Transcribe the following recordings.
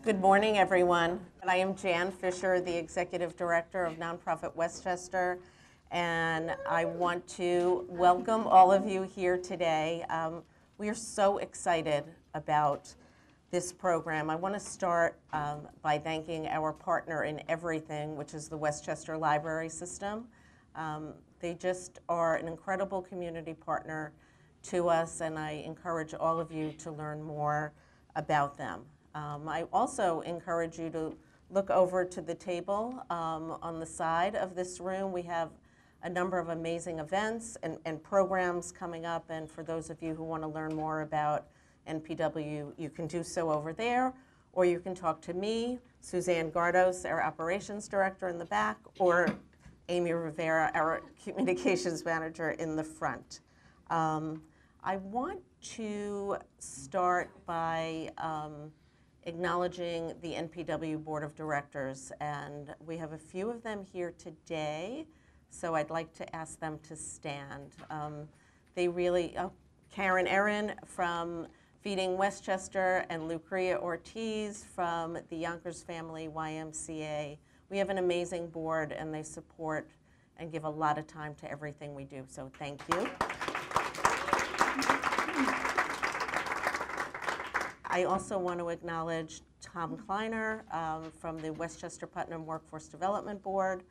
Good morning, everyone. I am Jan Fisher, the Executive Director of Nonprofit Westchester, and I want to welcome all of you here today. We are so excited about this program. I want to start by thanking our partner in everything, which is the Westchester Library System. They just are an incredible community partner to us, and I encourage all of you to learn more about them. I also encourage you to look over to the table on the side of this room. We have a number of amazing events and programs coming up, and for those of you who want to learn more about NPW, you can do so over there, or you can talk to me, Suzanne Gardos, our operations director in the back, or Amy Rivera, our communications manager in the front. I want to start by acknowledging the NPW Board of Directors, and we have a few of them here today, so I'd like to ask them to stand. They really, Karen Erin from Feeding Westchester and Lucrea Ortiz from the Yonkers Family YMCA. We have an amazing board, and they support and give a lot of time to everything we do, so thank you. I also want to acknowledge Tom Kleiner from the Westchester Putnam Workforce Development Board,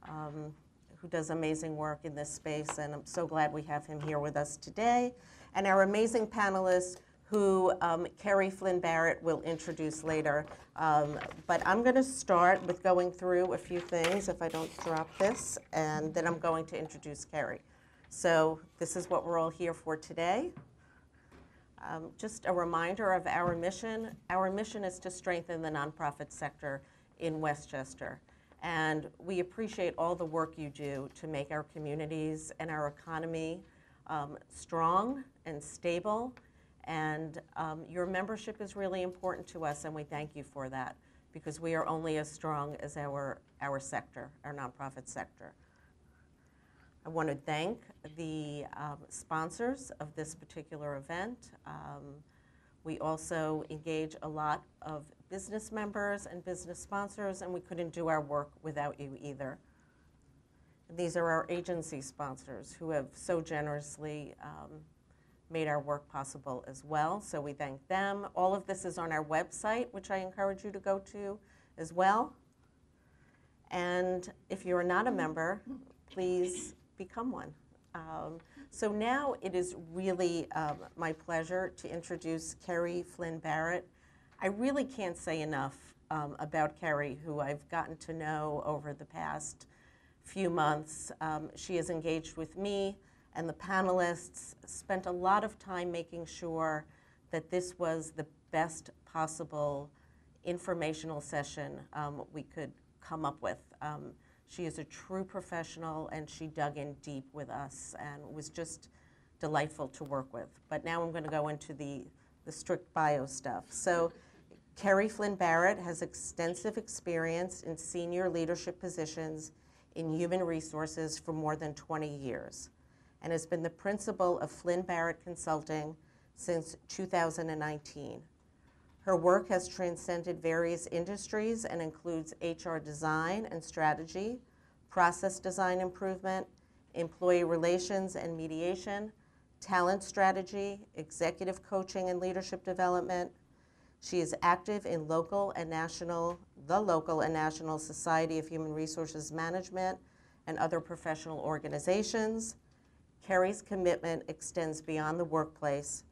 who does amazing work in this space, and I'm so glad we have him here with us today. And our amazing panelists, who Kerry, Flynn, Barrett will introduce later. But I'm going to start with going through a few things, if I don't drop this, and then I'm going to introduce Kerry. So this is what we're all here for today. Just a reminder of our mission. Our mission is to strengthen the nonprofit sector in Westchester. And we appreciate all the work you do to make our communities and our economy strong and stable. And your membership is really important to us, and we thank you for that, because we are only as strong as our sector, our nonprofit sector. I want to thank the sponsors of this particular event. We also engage a lot of business members and business sponsors, and we couldn't do our work without you either. And these are our agency sponsors who have so generously made our work possible as well, so we thank them. All of this is on our website, which I encourage you to go to as well. And if you're not a member, please become one. So now it is really my pleasure to introduce Kerry Flynn Barrett. I really can't say enough about Kerry, who I've gotten to know over the past few months. She has engaged with me and the panelists, spent a lot of time making sure that this was the best possible informational session we could come up with. She is a true professional, and she dug in deep with us and was just delightful to work with. But now I'm going to go into the strict bio stuff. So Kerry Flynn Barrett has extensive experience in senior leadership positions in human resources for more than 20 years and has been the principal of Flynn Barrett Consulting since 2019. Her work has transcended various industries and includes HR design and strategy, process design improvement, employee relations and mediation, talent strategy, executive coaching and leadership development. She is active in the local and national Society of Human Resources Management and other professional organizations. Kerry's commitment extends beyond the workplace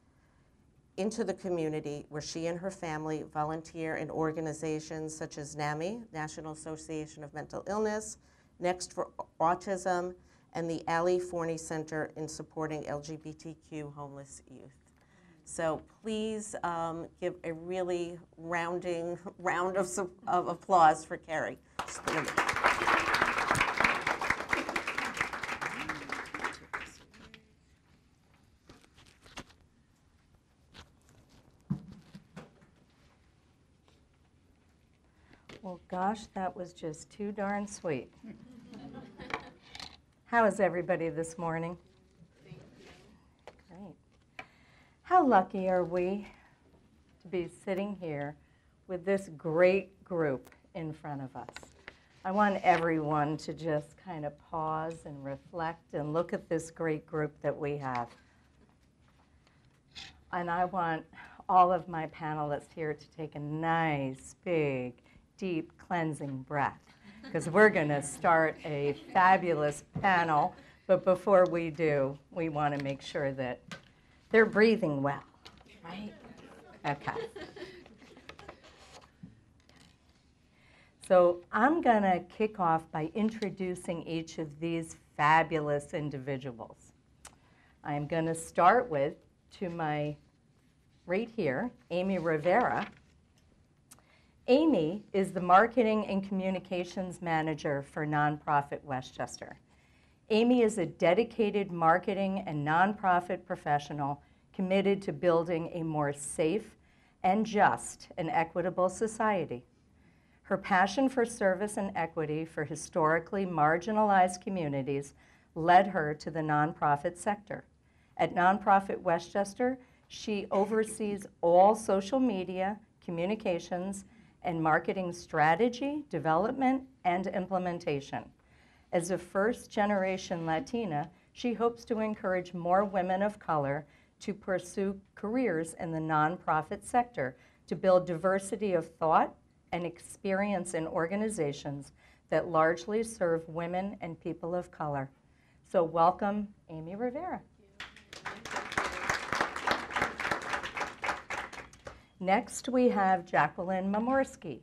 into the community, where she and her family volunteer in organizations such as NAMI, National Association of Mental Illness, Next for Autism, and the Ali Forney Center in supporting LGBTQ homeless youth. So please give a really rounding round of applause for Kerry. Well, gosh, that was just too darn sweet. How is everybody this morning? Great. How lucky are we to be sitting here with this great group in front of us. I want everyone to just kind of pause and reflect and look at this great group that we have. And I want all of my panelists here to take a nice, big, deep, cleansing breath, because we're going to start a fabulous panel. But before we do, we want to make sure that they're breathing well, right? Okay. So I'm going to kick off by introducing each of these fabulous individuals. I'm going to start with, to my right here, Amy Rivera. Amy is the Marketing and Communications Manager for Nonprofit Westchester. Amy is a dedicated marketing and nonprofit professional committed to building a more safe and just and equitable society. Her passion for service and equity for historically marginalized communities led her to the nonprofit sector. At Nonprofit Westchester, she oversees all social media, communications, and marketing strategy, development, and implementation. As a first-generation Latina, she hopes to encourage more women of color to pursue careers in the nonprofit sector to build diversity of thought and experience in organizations that largely serve women and people of color. So welcome, Amy Rivera. Next, we have Jacqueline Mamorsky.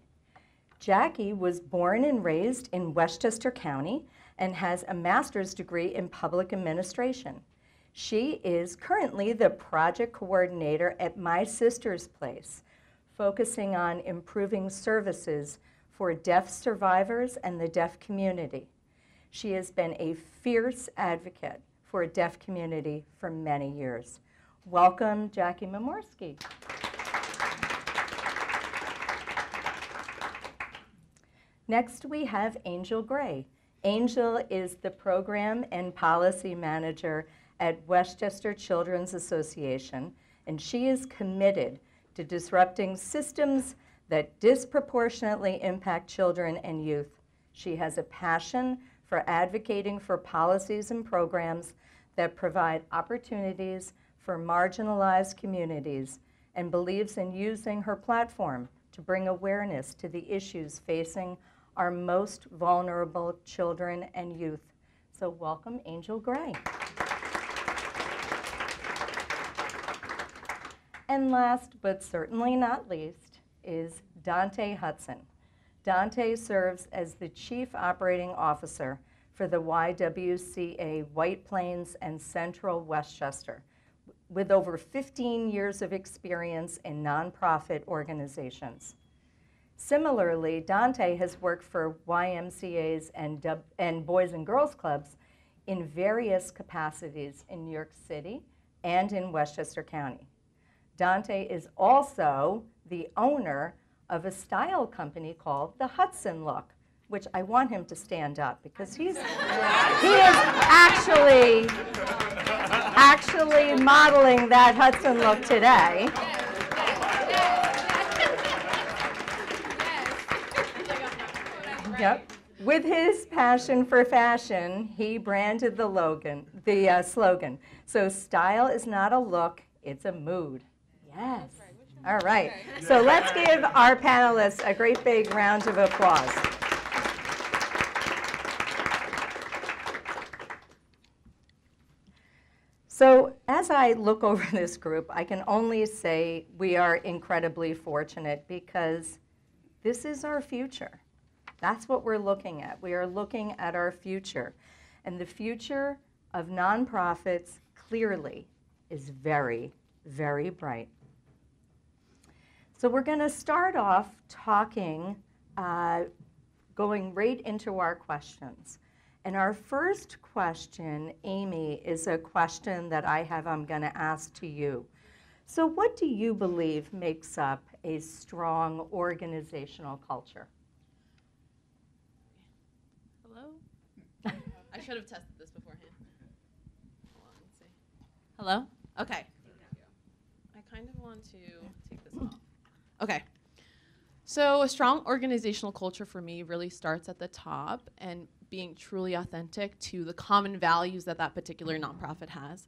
Jackie was born and raised in Westchester County and has a master's degree in public administration. She is currently the project coordinator at My Sister's Place, focusing on improving services for deaf survivors and the deaf community. She has been a fierce advocate for a deaf community for many years. Welcome, Jackie Mamorsky. Next, we have Angel Gray. Angel is the Program and Policy Manager at Westchester Children's Association, and she is committed to disrupting systems that disproportionately impact children and youth. She has a passion for advocating for policies and programs that provide opportunities for marginalized communities and believes in using her platform to bring awareness to the issues facing our most vulnerable children and youth. So welcome, Angel Gray. And last, but certainly not least, is Danté Hudson. Danté serves as the Chief Operating Officer for the YWCA White Plains and Central Westchester, with over 15 years of experience in nonprofit organizations. Similarly, Danté has worked for YMCAs and Boys and Girls Clubs in various capacities in New York City and in Westchester County. Danté is also the owner of a style company called the Hudson Look, which I want him to stand up because he is actually modeling that Hudson look today. Yep. With his passion for fashion, he branded the slogan. So style is not a look, it's a mood. Yes. All right. So let's give our panelists a great big round of applause. So as I look over this group, I can only say we are incredibly fortunate because this is our future. That's what we're looking at. We are looking at our future. And the future of nonprofits clearly is very, very bright. So we're going to start off talking, going right into our questions. And our first question, Amy, is a question that I'm going to ask to you. So what do you believe makes up a strong organizational culture? Hello? I should have tested this beforehand. Hold on, let's see. Hello? Okay. I kind of want to take this off. Okay. So a strong organizational culture for me really starts at the top and being truly authentic to the common values that that particular nonprofit has.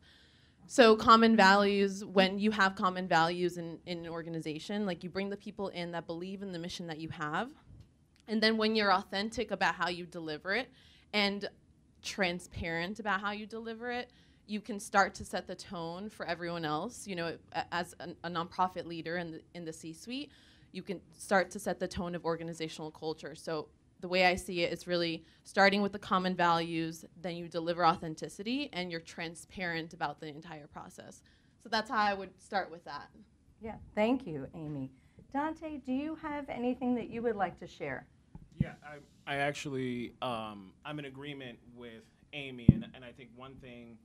So common values, when you have common values in an organization, like you bring the people in that believe in the mission that you have. And then when you're authentic about how you deliver it and transparent about how you deliver it, you can start to set the tone for everyone else. You know, as a nonprofit leader in the C-suite, you can start to set the tone of organizational culture. So the way I see it is really starting with the common values, then you deliver authenticity, and you're transparent about the entire process. So that's how I would start with that. Yeah, thank you, Amy. Danté, do you have anything that you would like to share? Yeah, I actually, I'm in agreement with Amy, and I think one thing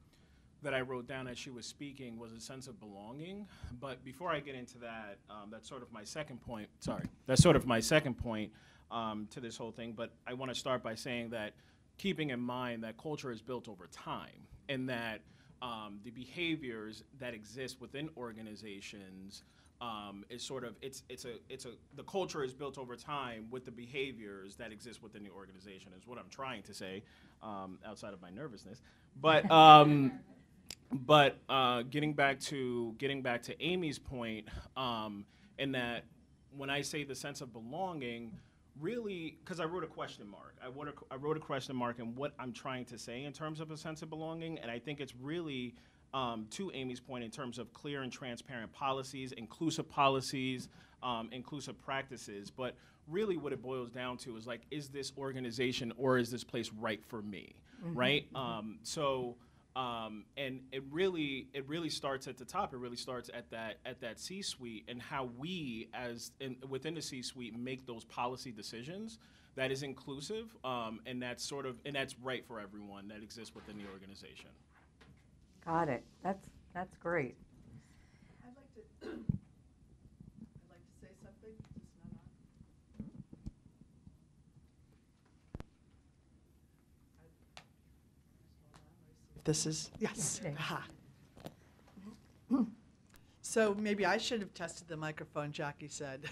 that I wrote down as she was speaking was a sense of belonging. But before I get into that, that's sort of my second point. That's sort of my second point to this whole thing. But I want to start by saying that keeping in mind that culture is built over time, and that the behaviors that exist within organizations is sort of the culture is built over time with the behaviors that exist within the organization is what I'm trying to say, outside of my nervousness. But getting back to Amy's point, in that when I say the sense of belonging, really, because I wrote a question mark. I wrote a question mark in what I'm trying to say in terms of a sense of belonging, and I think it's really, to Amy's point, in terms of clear and transparent policies, inclusive practices. But really what it boils down to is, like, is this organization or is this place right for me, right? And it really starts at the top. It really starts at that C-suite, and how we within the C-suite make those policy decisions that is inclusive, and that's right for everyone that exists within the organization. Got it. That's great. I'd like to say something. Is this not on? This is, yes. Okay. Aha. So maybe I should have tested the microphone, Jackie said.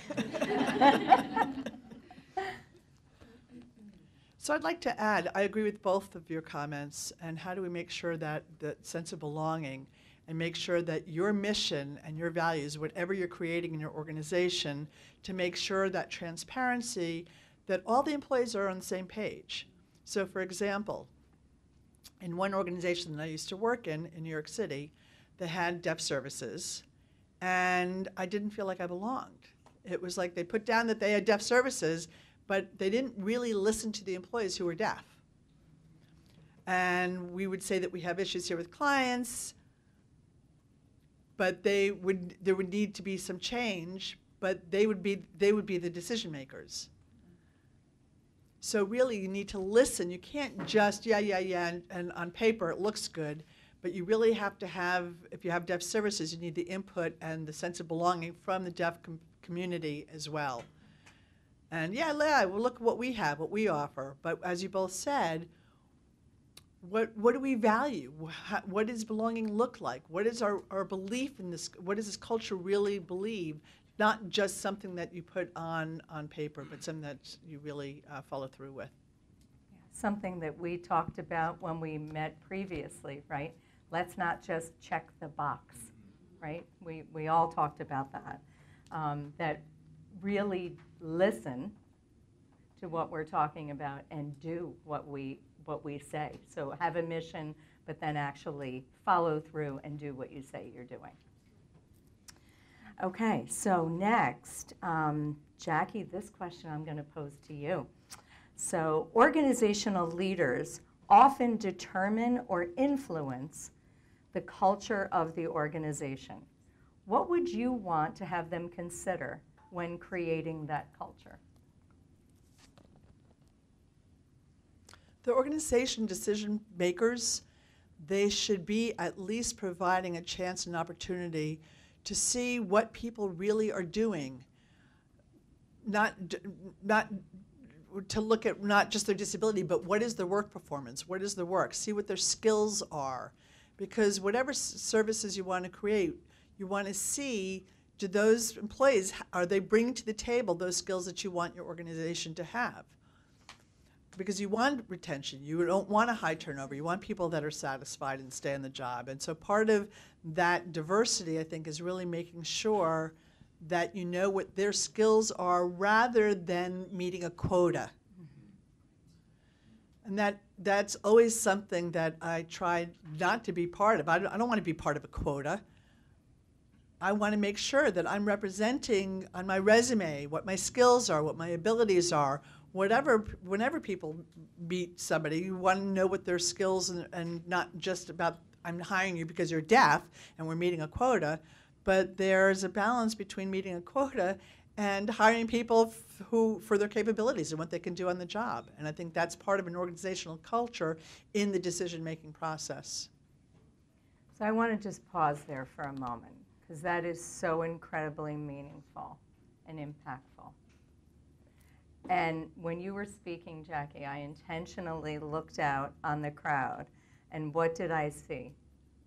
So I'd like to add, I agree with both of your comments, and how do we make sure that the sense of belonging, and make sure that your mission and your values, whatever you're creating in your organization, to make sure that transparency, that all the employees are on the same page. So for example, in one organization that I used to work in New York City, they had deaf services, and I didn't feel like I belonged. It was like they put down that they had deaf services, but they didn't really listen to the employees who were deaf. And we would say that we have issues here with clients, but there would need to be some change, but they would be the decision makers. So really you need to listen. You can't just, yeah, and on paper it looks good, but you really have to have, if you have deaf services, you need the input and the sense of belonging from the deaf community as well. And yeah, well, look what we have, what we offer. But as you both said, what do we value? What does belonging look like? What is our belief in this? What does this culture really believe? Not just something that you put on paper, but something that you really follow through with. Something that we talked about when we met previously, right? Let's not just check the box, right? We all talked about that. That really listen to what we're talking about and do what we say. So have a mission, but then actually follow through and do what you say you're doing. Okay, so next, Jackie, this question I'm going to pose to you. So organizational leaders often determine or influence the culture of the organization. What would you want to have them consider when creating that culture? The organization decision makers, they should be at least providing a chance and opportunity to see what people really are doing, not to look at not just their disability, but what is their work performance, what is their work, see what their skills are. Because whatever services you want to create, you want to see, do those employees, are they bringing to the table those skills that you want your organization to have? Because you want retention, you don't want a high turnover, you want people that are satisfied and stay on the job. And so part of that diversity, I think, is really making sure that you know what their skills are rather than meeting a quota. And that's always something that I try not to be part of. I don't want to be part of a quota. I want to make sure that I'm representing on my resume what my skills are, what my abilities are. Whenever people meet somebody, you want to know what their skills and not just about, I'm hiring you because you're deaf and we're meeting a quota, but there's a balance between meeting a quota and hiring people for their capabilities and what they can do on the job. And I think that's part of an organizational culture in the decision-making process. So I want to just pause there for a moment, because that is so incredibly meaningful and impactful. And when you were speaking, Jackie, I intentionally looked out on the crowd, and what did I see?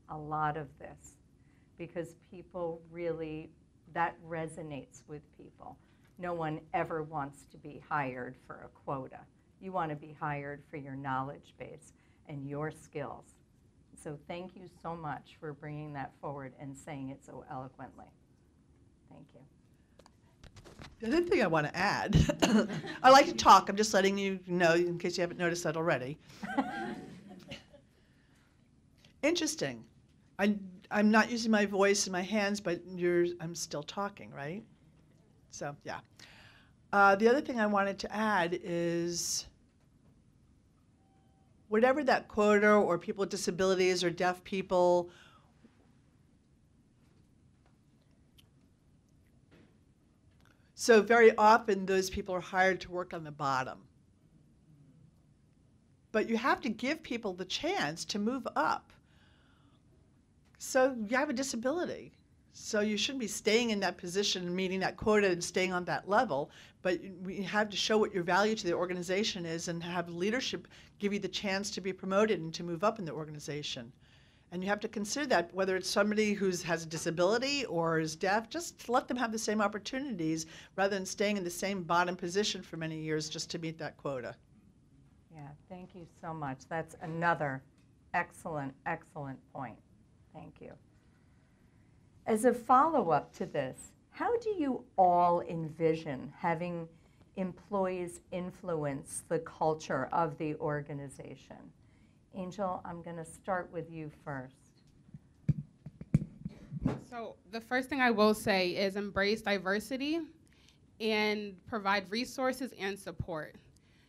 A lot of this, because people really, that resonates with people. No one ever wants to be hired for a quota. You want to be hired for your knowledge base and your skills. So thank you so much for bringing that forward and saying it so eloquently. Thank you. The other thing I want to add, I like to talk, I'm just letting you know in case you haven't noticed that already. Interesting. I'm not using my voice and my hands, but I'm still talking, right? So, yeah. The other thing I wanted to add is whatever that quota or people with disabilities or deaf people, so very often those people are hired to work on the bottom. But you have to give people the chance to move up. So you have a disability. So you shouldn't be staying in that position and meeting that quota and staying on that level, but you have to show what your value to the organization is and have leadership give you the chance to be promoted and to move up in the organization. And you have to consider that, whether it's somebody who has a disability or is deaf, just let them have the same opportunities rather than staying in the same bottom position for many years just to meet that quota. Yeah, thank you so much. That's another excellent, excellent point. Thank you. As a follow-up to this, how do you all envision having employees influence the culture of the organization? Angel, I'm going to start with you first. So the first thing I will say is embrace diversity and provide resources and support.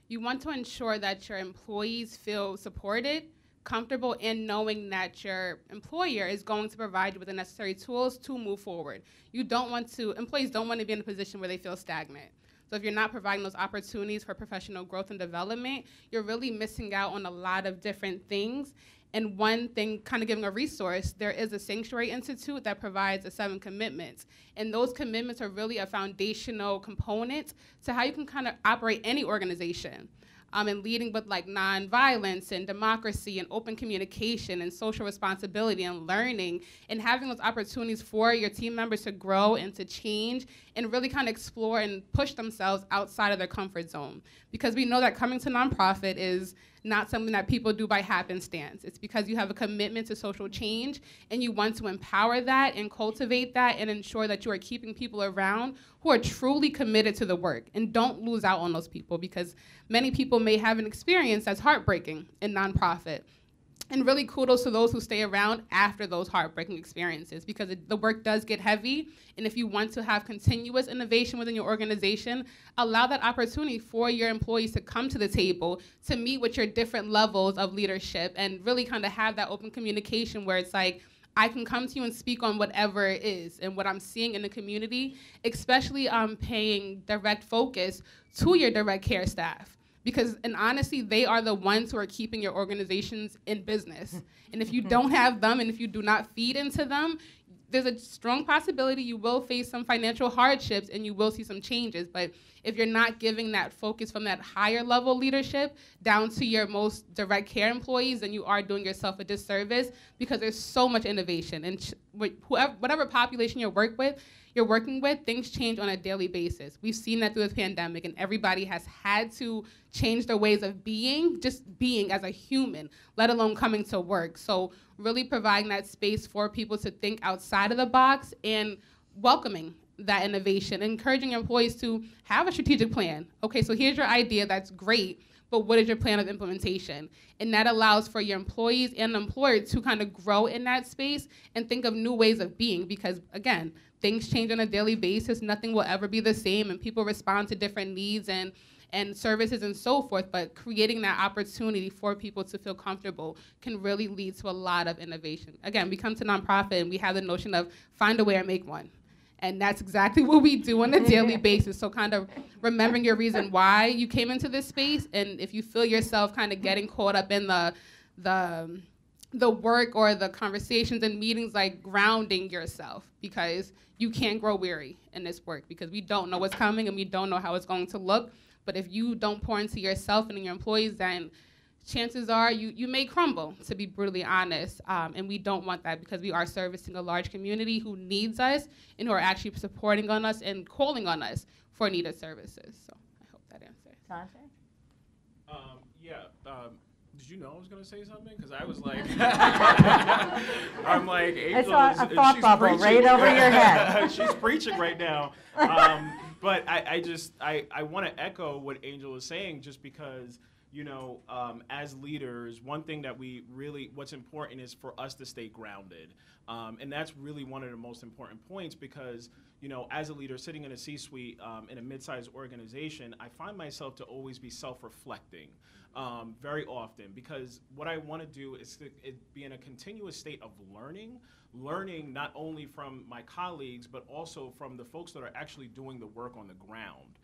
You want to ensure that your employees feel supported, comfortable in knowing that your employer is going to provide you with the necessary tools to move forward. Employees don't want to be in a position where they feel stagnant. So if you're not providing those opportunities for professional growth and development, you're really missing out on a lot of different things. And one thing, kind of giving a resource, there is a Sanctuary Institute that provides the 7 commitments. And those commitments are really a foundational component to how you can kind of operate any organization. And leading with like nonviolence and democracy and open communication and social responsibility and learning, and having those opportunities for your team members to grow and to change and really kind of explore and push themselves outside of their comfort zone. Because we know that coming to nonprofit is not something that people do by happenstance. It's because you have a commitment to social change and you want to empower that and cultivate that and ensure that you are keeping people around who are truly committed to the work. And don't lose out on those people, because many people may have an experience that's heartbreaking in nonprofit. And really kudos to those who stay around after those heartbreaking experiences, because the work does get heavy. And if you want to have continuous innovation within your organization, allow that opportunity for your employees to come to the table, to meet with your different levels of leadership, and really kind of have that open communication where it's like, I can come to you and speak on whatever it is and what I'm seeing in the community, especially paying direct focus to your direct care staff. Because, and honestly, they are the ones who are keeping your organizations in business. And if you don't have them and if you do not feed into them, there's a strong possibility you will face some financial hardships and you will see some changes. But if you're not giving that focus from that higher level leadership down to your most direct care employees, then you are doing yourself a disservice, because there's so much innovation. And whatever population you're working with, things change on a daily basis. We've seen that through this pandemic, and everybody has had to change their ways of being, just being as a human, let alone coming to work. So really providing that space for people to think outside of the box and welcoming that innovation, encouraging employees to have a strategic plan. Okay, so here's your idea, that's great, but what is your plan of implementation? And that allows for your employees and employers to kind of grow in that space and think of new ways of being, because again, things change on a daily basis, nothing will ever be the same, and people respond to different needs and services and so forth, but creating that opportunity for people to feel comfortable can really lead to a lot of innovation. Again, we come to nonprofit and we have the notion of find a way or make one. And that's exactly what we do on a daily basis. So kind of remembering your reason why you came into this space, and if you feel yourself kind of getting caught up in the work or the conversations and meetings, like grounding yourself, because you can't grow weary in this work, because we don't know what's coming and we don't know how it's going to look. But if you don't pour into yourself and in your employees, then chances are you may crumble, to be brutally honest. And we don't want that, because we are servicing a large community who needs us and who are actually supporting on us and calling on us for needed services. So I hope that answers. Danté? Did you know I was going to say something? Because I was like, I'm like, Angel I saw a thought bubble right over your head. She's preaching right now. But I want to echo what Angel is saying, just because, you know, as leaders, one thing that what's important is for us to stay grounded. And that's really one of the most important points, because, you know, as a leader sitting in a C-suite in a mid-sized organization, I find myself to always be self-reflecting very often, because what I want to do is to be in a continuous state of learning not only from my colleagues, but also from the folks that are actually doing the work on the ground.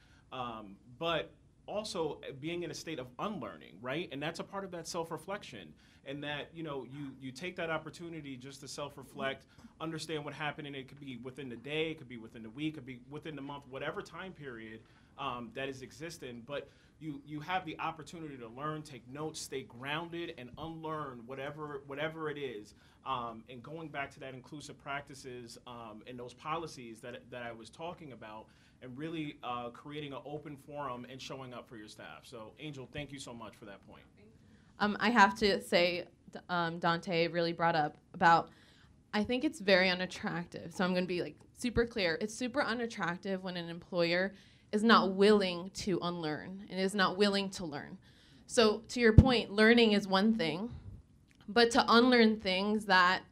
But also being in a state of unlearning, right? And that's a part of that self-reflection. And that, you know, you take that opportunity just to self-reflect, understand what happened, and it could be within the day, it could be within the week, it could be within the month, whatever time period that is existing. But you have the opportunity to learn, take notes, stay grounded, and unlearn whatever it is. And going back to that inclusive practices and those policies that I was talking about, and really creating an open forum and showing up for your staff. So, Angel, thank you so much for that point. I have to say, Danté really brought up about, I think it's very unattractive. So I'm going to be like super clear. It's super unattractive when an employer is not willing to unlearn and is not willing to learn. So to your point, learning is one thing, but to unlearn things that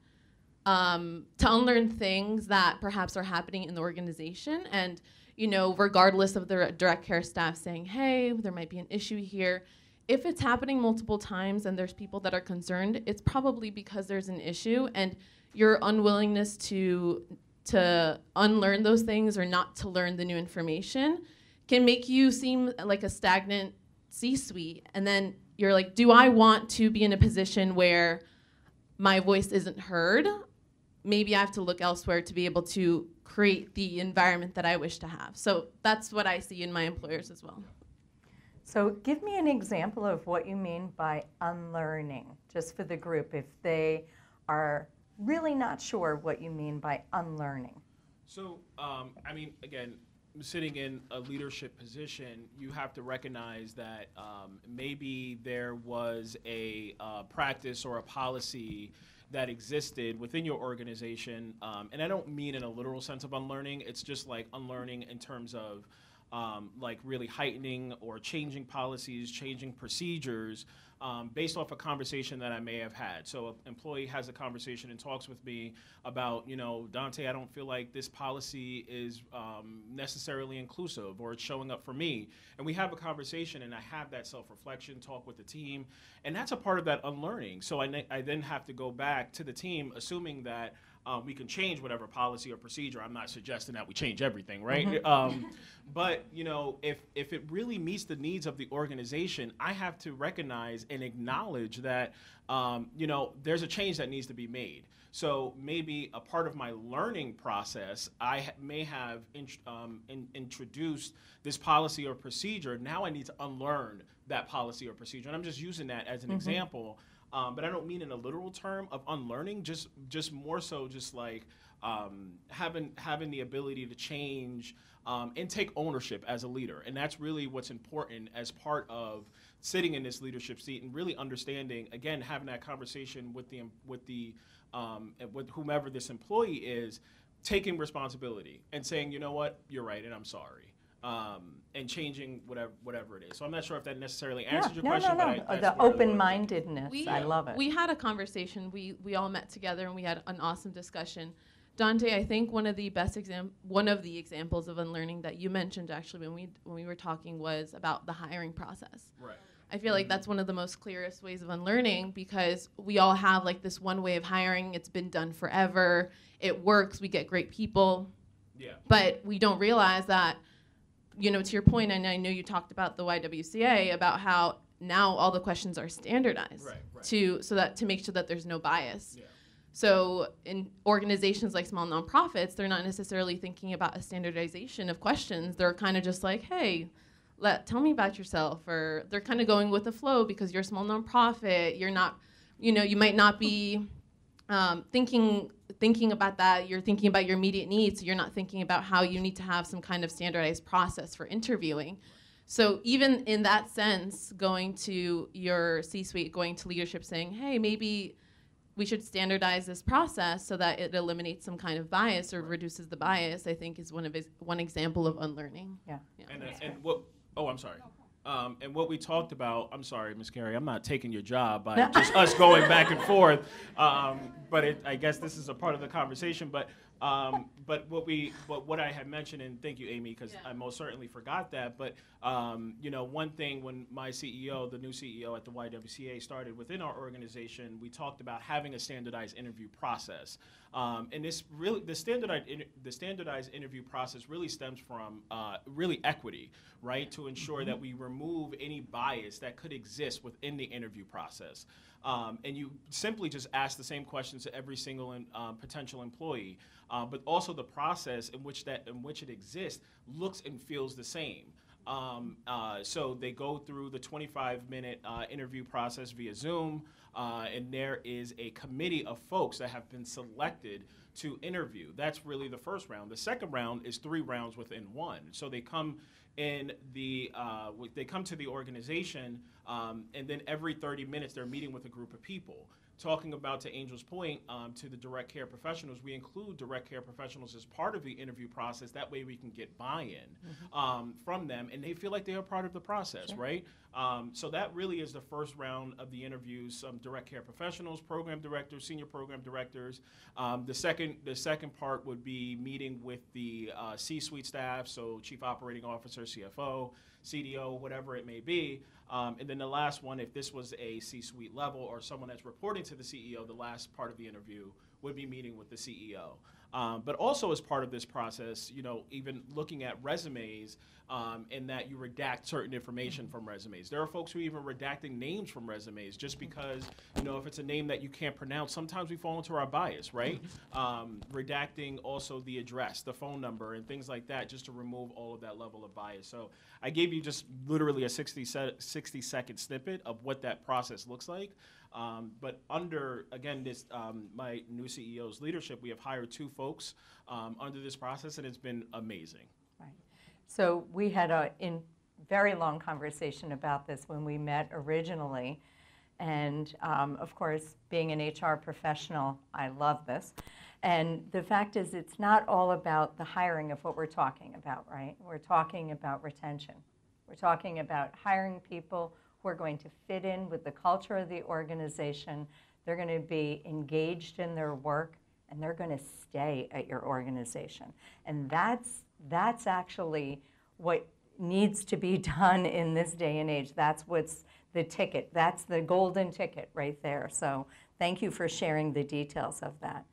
perhaps are happening in the organization, and, you know, regardless of the direct care staff saying, hey, there might be an issue here, if it's happening multiple times and there's people that are concerned, it's probably because there's an issue, and your unwillingness to unlearn those things or not to learn the new information can make you seem like a stagnant C-suite. And then you're like, do I want to be in a position where my voice isn't heard? Maybe I have to look elsewhere to be able to create the environment that I wish to have. So that's what I see in my employers as well. So give me an example of what you mean by unlearning, just for the group, if they are really not sure what you mean by unlearning. So, I mean, again, sitting in a leadership position, you have to recognize that maybe there was a practice or a policy that existed within your organization, and I don't mean in a literal sense of unlearning, it's just like unlearning in terms of like really heightening or changing policies, changing procedures based off a conversation that I may have had. So an employee has a conversation and talks with me about, you know, Danté, I don't feel like this policy is necessarily inclusive, or it's showing up for me. And we have a conversation, and I have that self-reflection, talk with the team, and that's a part of that unlearning. So I then have to go back to the team, assuming that we can change whatever policy or procedure. I'm not suggesting that we change everything, right? Mm-hmm. But, you know, if it really meets the needs of the organization, I have to recognize and acknowledge that, you know, there's a change that needs to be made. So maybe a part of my learning process, I may have introduced this policy or procedure. Now I need to unlearn that policy or procedure. And I'm just using that as an example. but I don't mean in a literal term of unlearning, just more so just like having the ability to change and take ownership as a leader. And that's really what's important as part of sitting in this leadership seat and really understanding, again, having that conversation with whomever this employee is, taking responsibility and saying, you know what, you're right, and I'm sorry. And changing whatever it is. So I'm not sure if that necessarily answers your question. No. But The open-mindedness, I love it. We had a conversation. We all met together and we had an awesome discussion. Danté, I think one of the examples of unlearning that you mentioned actually when we were talking was about the hiring process. Right. I feel like that's one of the most clearest ways of unlearning, because we all have like this one way of hiring. It's been done forever. It works. We get great people. Yeah. But we don't realize that, you know, to your point, and I know you talked about the YWCA, about how now all the questions are standardized Right. to make sure that there's no bias. Yeah. So in organizations like small nonprofits, they're not necessarily thinking about a standardization of questions. They're kind of just like, hey, tell me about yourself, or they're kind of going with the flow because you're a small nonprofit. You're not, you know, you might not be thinking about that. You're thinking about your immediate needs. So you're not thinking about how you need to have some kind of standardized process for interviewing. So even in that sense, going to your C-suite, going to leadership, saying, hey, maybe we should standardize this process so that it eliminates some kind of bias or reduces the bias, I think is one example of unlearning. Yeah. And what? Oh, I'm sorry. And what we talked about, I'm sorry, Ms. Kerry, I'm not taking your job by just us going back and forth. But I guess this is a part of the conversation. But what I had mentioned, and thank you, Amy, because I most certainly forgot that. But you know, one thing when my CEO, the new CEO at the YWCA, started within our organization, we talked about having a standardized interview process. And this really, the standardized interview process really stems from really equity, right? To ensure that we remove any bias that could exist within the interview process. And you simply just ask the same questions to every single potential employee, but also the process in which it exists looks and feels the same. So they go through the 25-minute interview process via Zoom, and there is a committee of folks that have been selected to interview. That's really the first round. The second round is 3 rounds within one. So they come to the organization, and then every 30 minutes they're meeting with a group of people. Talking about, to Angel's point, to the direct care professionals, we include direct care professionals as part of the interview process. That way we can get buy-in from them, and they feel like they are part of the process, right? So that really is the first round of the interviews. Some direct care professionals, program directors, senior program directors. The second part would be meeting with the C-suite staff, so chief operating officer, CFO, CDO, whatever it may be. And then the last one, if this was a C-suite level or someone that's reporting to the CEO, the last part of the interview would be meeting with the CEO. But also as part of this process, you know, even looking at resumes, in that you redact certain information from resumes. There are folks who are even redacting names from resumes just because, you know, if it's a name that you can't pronounce, sometimes we fall into our bias, right? Redacting also the address, the phone number, and things like that, just to remove all of that level of bias. So I gave you just literally a 60-second snippet of what that process looks like. But under, again, this my new CEO's leadership, we have hired 2 folks under this process, and it's been amazing. Right. So we had a very long conversation about this when we met originally. And of course, being an HR professional, I love this. And the fact is, it's not all about the hiring of what we're talking about, right? We're talking about retention. We're talking about hiring people who are going to fit in with the culture of the organization. They're going to be engaged in their work, and they're going to stay at your organization. And that's actually what needs to be done in this day and age. That's what's the ticket. That's the golden ticket right there. So thank you for sharing the details of that.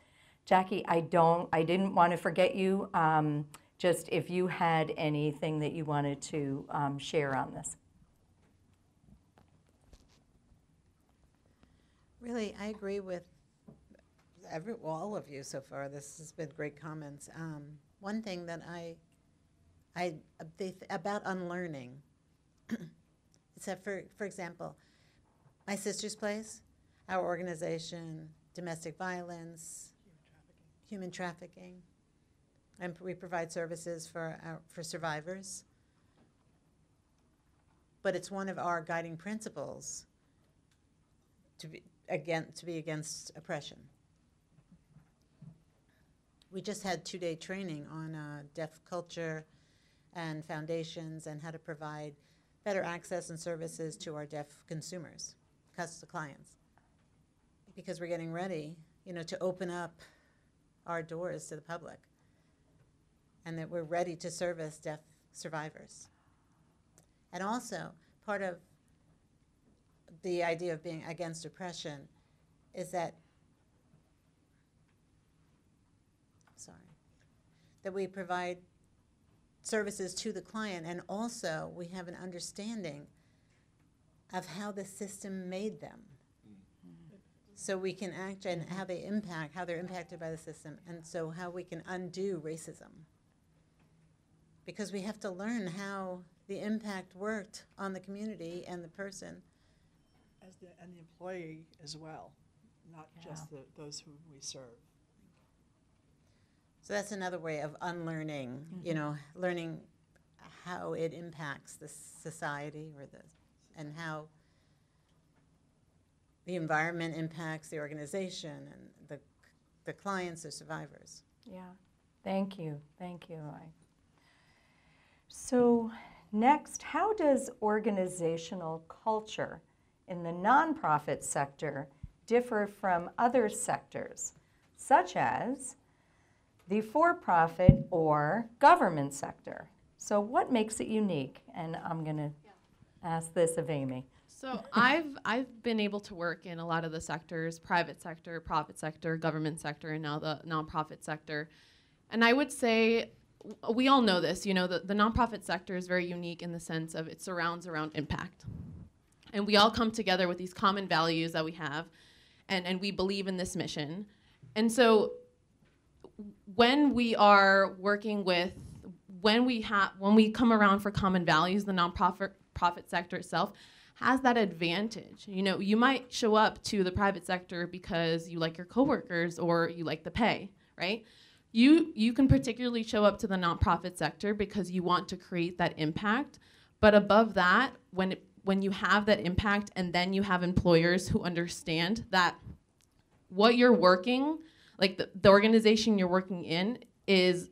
Jackie, I didn't want to forget you. Just if you had anything that you wanted to share on this. Really, I agree with all of you so far. This has been great comments. One thing that about unlearning is that, for example, my sister's place, our organization, domestic violence, human trafficking, and we provide services for survivors. But it's one of our guiding principles to be against oppression. We just had 2-day training on deaf culture and foundations and how to provide better access and services to our deaf consumers, clients. Because we're getting ready, to open up our doors to the public, and that we're ready to service deaf survivors. And also, part of the idea of being against oppression is that we provide services to the client, and also we have an understanding of how the system made them. So we can act and how they're impacted by the system, and so how we can undo racism. Because we have to learn how the impact worked on the community and the person. And the employee as well, not just those who we serve. So that's another way of unlearning, learning how it impacts the society and how the environment impacts the organization and the clients or survivors. Yeah, thank you. So next, how does organizational culture in the nonprofit sector differ from other sectors, such as the for-profit or government sector? So what makes it unique? And I'm going to ask this of Amy. So I've been able to work in a lot of the sectors: private sector, profit sector, government sector, and now the nonprofit sector. And I would say, we all know this, the nonprofit sector is very unique in the sense of it surrounds around impact. And we all come together with these common values that we have, and we believe in this mission. And so when we are working with, when we come around for common values, the nonprofit sector itself has that advantage. You might show up to the private sector because you like your coworkers or you like the pay, right? You can particularly show up to the nonprofit sector because you want to create that impact. But above that, when you have that impact and then you have employers who understand that what you're working, like the organization you're working in is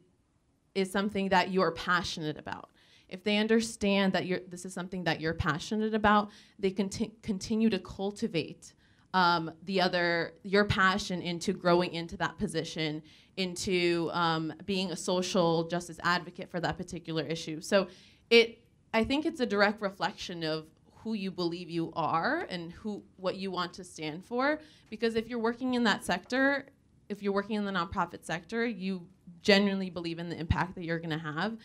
something that you're passionate about. If they understand that this is something that you're passionate about, they continue to cultivate your passion into growing into that position, into being a social justice advocate for that particular issue. So I think it's a direct reflection of who you believe you are and what you want to stand for. Because if you're working in that sector, if you're working in the nonprofit sector, you genuinely believe in the impact that you're going to have.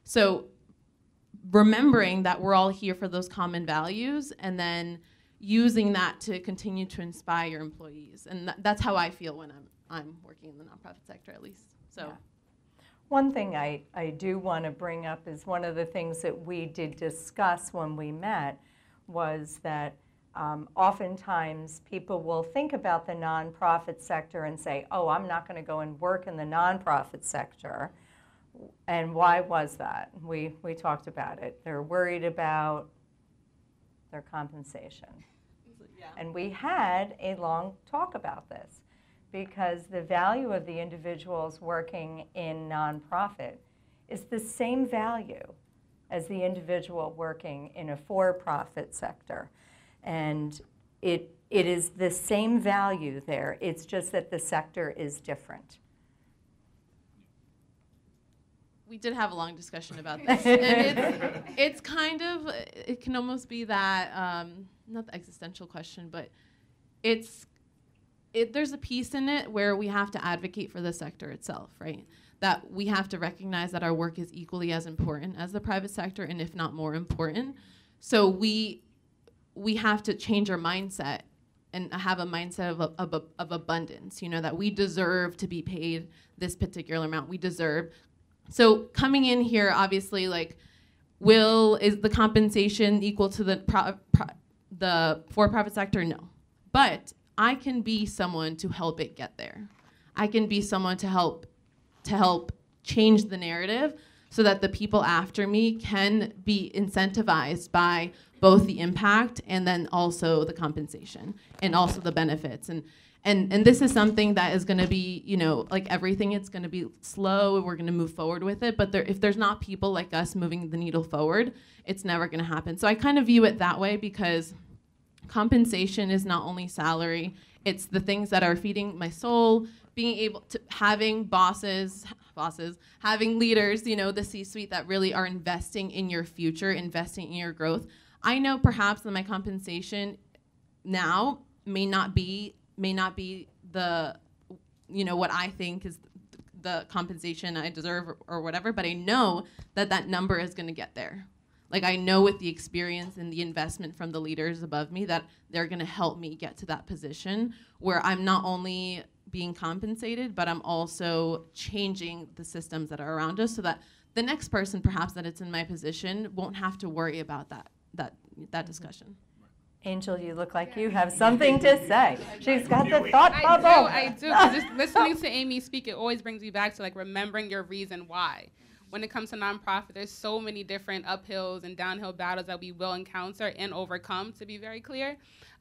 So remembering that we're all here for those common values, and then using that to continue to inspire your employees. And that's how I feel when I'm working in the nonprofit sector, at least. So. Yeah. One thing I do want to bring up is one of the things that we did discuss when we met was that oftentimes people will think about the nonprofit sector and say, oh, I'm not going to go and work in the nonprofit sector. And why was that? We talked about it. They're worried about their compensation. Yeah. And we had a long talk about this because the value of the individuals working in nonprofit is the same value as the individual working in a for-profit sector. And it is the same value there. It's just that the sector is different. We did have a long discussion about this. And it's kind of, it can almost be that, not the existential question, but there's a piece in it where we have to advocate for the sector itself, right? That we have to recognize that our work is equally as important as the private sector, and if not more important. So we have to change our mindset and have a mindset of abundance, that we deserve to be paid this particular amount. We deserve. So coming in here, obviously, is the compensation equal to the for-profit sector? No. But I can be someone to help it get there. I can be someone to help change the narrative so that the people after me can be incentivized by both the impact and then also the compensation and also the benefits. And this is something that is going to be, like everything, it's going to be slow. We're going to move forward with it. But if there's not people like us moving the needle forward, it's never going to happen. So I kind of view it that way, because compensation is not only salary. It's the things that are feeding my soul, being able to having bosses, having leaders, the C-suite that really are investing in your future, investing in your growth. I know perhaps that my compensation now may not be the, what I think is the compensation I deserve or whatever, but I know that number is going to get there. Like, I know with the experience and the investment from the leaders above me that they're going to help me get to that position where I'm not only being compensated, but I'm also changing the systems that are around us so that the next person perhaps that it's in my position won't have to worry about that discussion. Angel, you look like you have something to say. She's got the thought I bubble. I do. 'Cause just listening to Amy speak, it always brings me back to like remembering your reason why. When it comes to nonprofit, there's so many different uphills and downhill battles that we will encounter and overcome, to be very clear.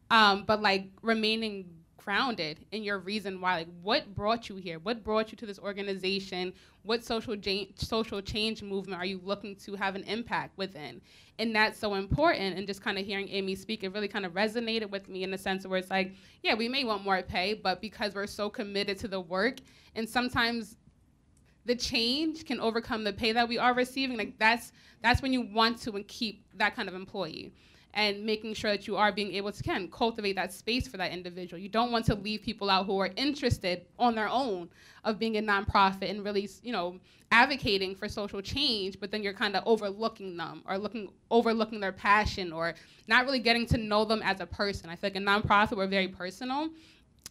But like remaining grounded in your reason why, like what brought you here? What brought you to this organization? What social change movement are you looking to have an impact within? And that's so important. And just kind of hearing Amy speak, it really kind of resonated with me in the sense where it's like, yeah, we may want more pay, but because we're so committed to the work, and sometimes the change can overcome the pay that we are receiving. Like that's when you want to and keep that kind of employee, and making sure that you are being able to cultivate that space for that individual. You don't want to leave people out who are interested on their own of being a nonprofit and really, advocating for social change, but then you're kind of overlooking them or overlooking their passion or not really getting to know them as a person. I feel like in nonprofit, we're very personal,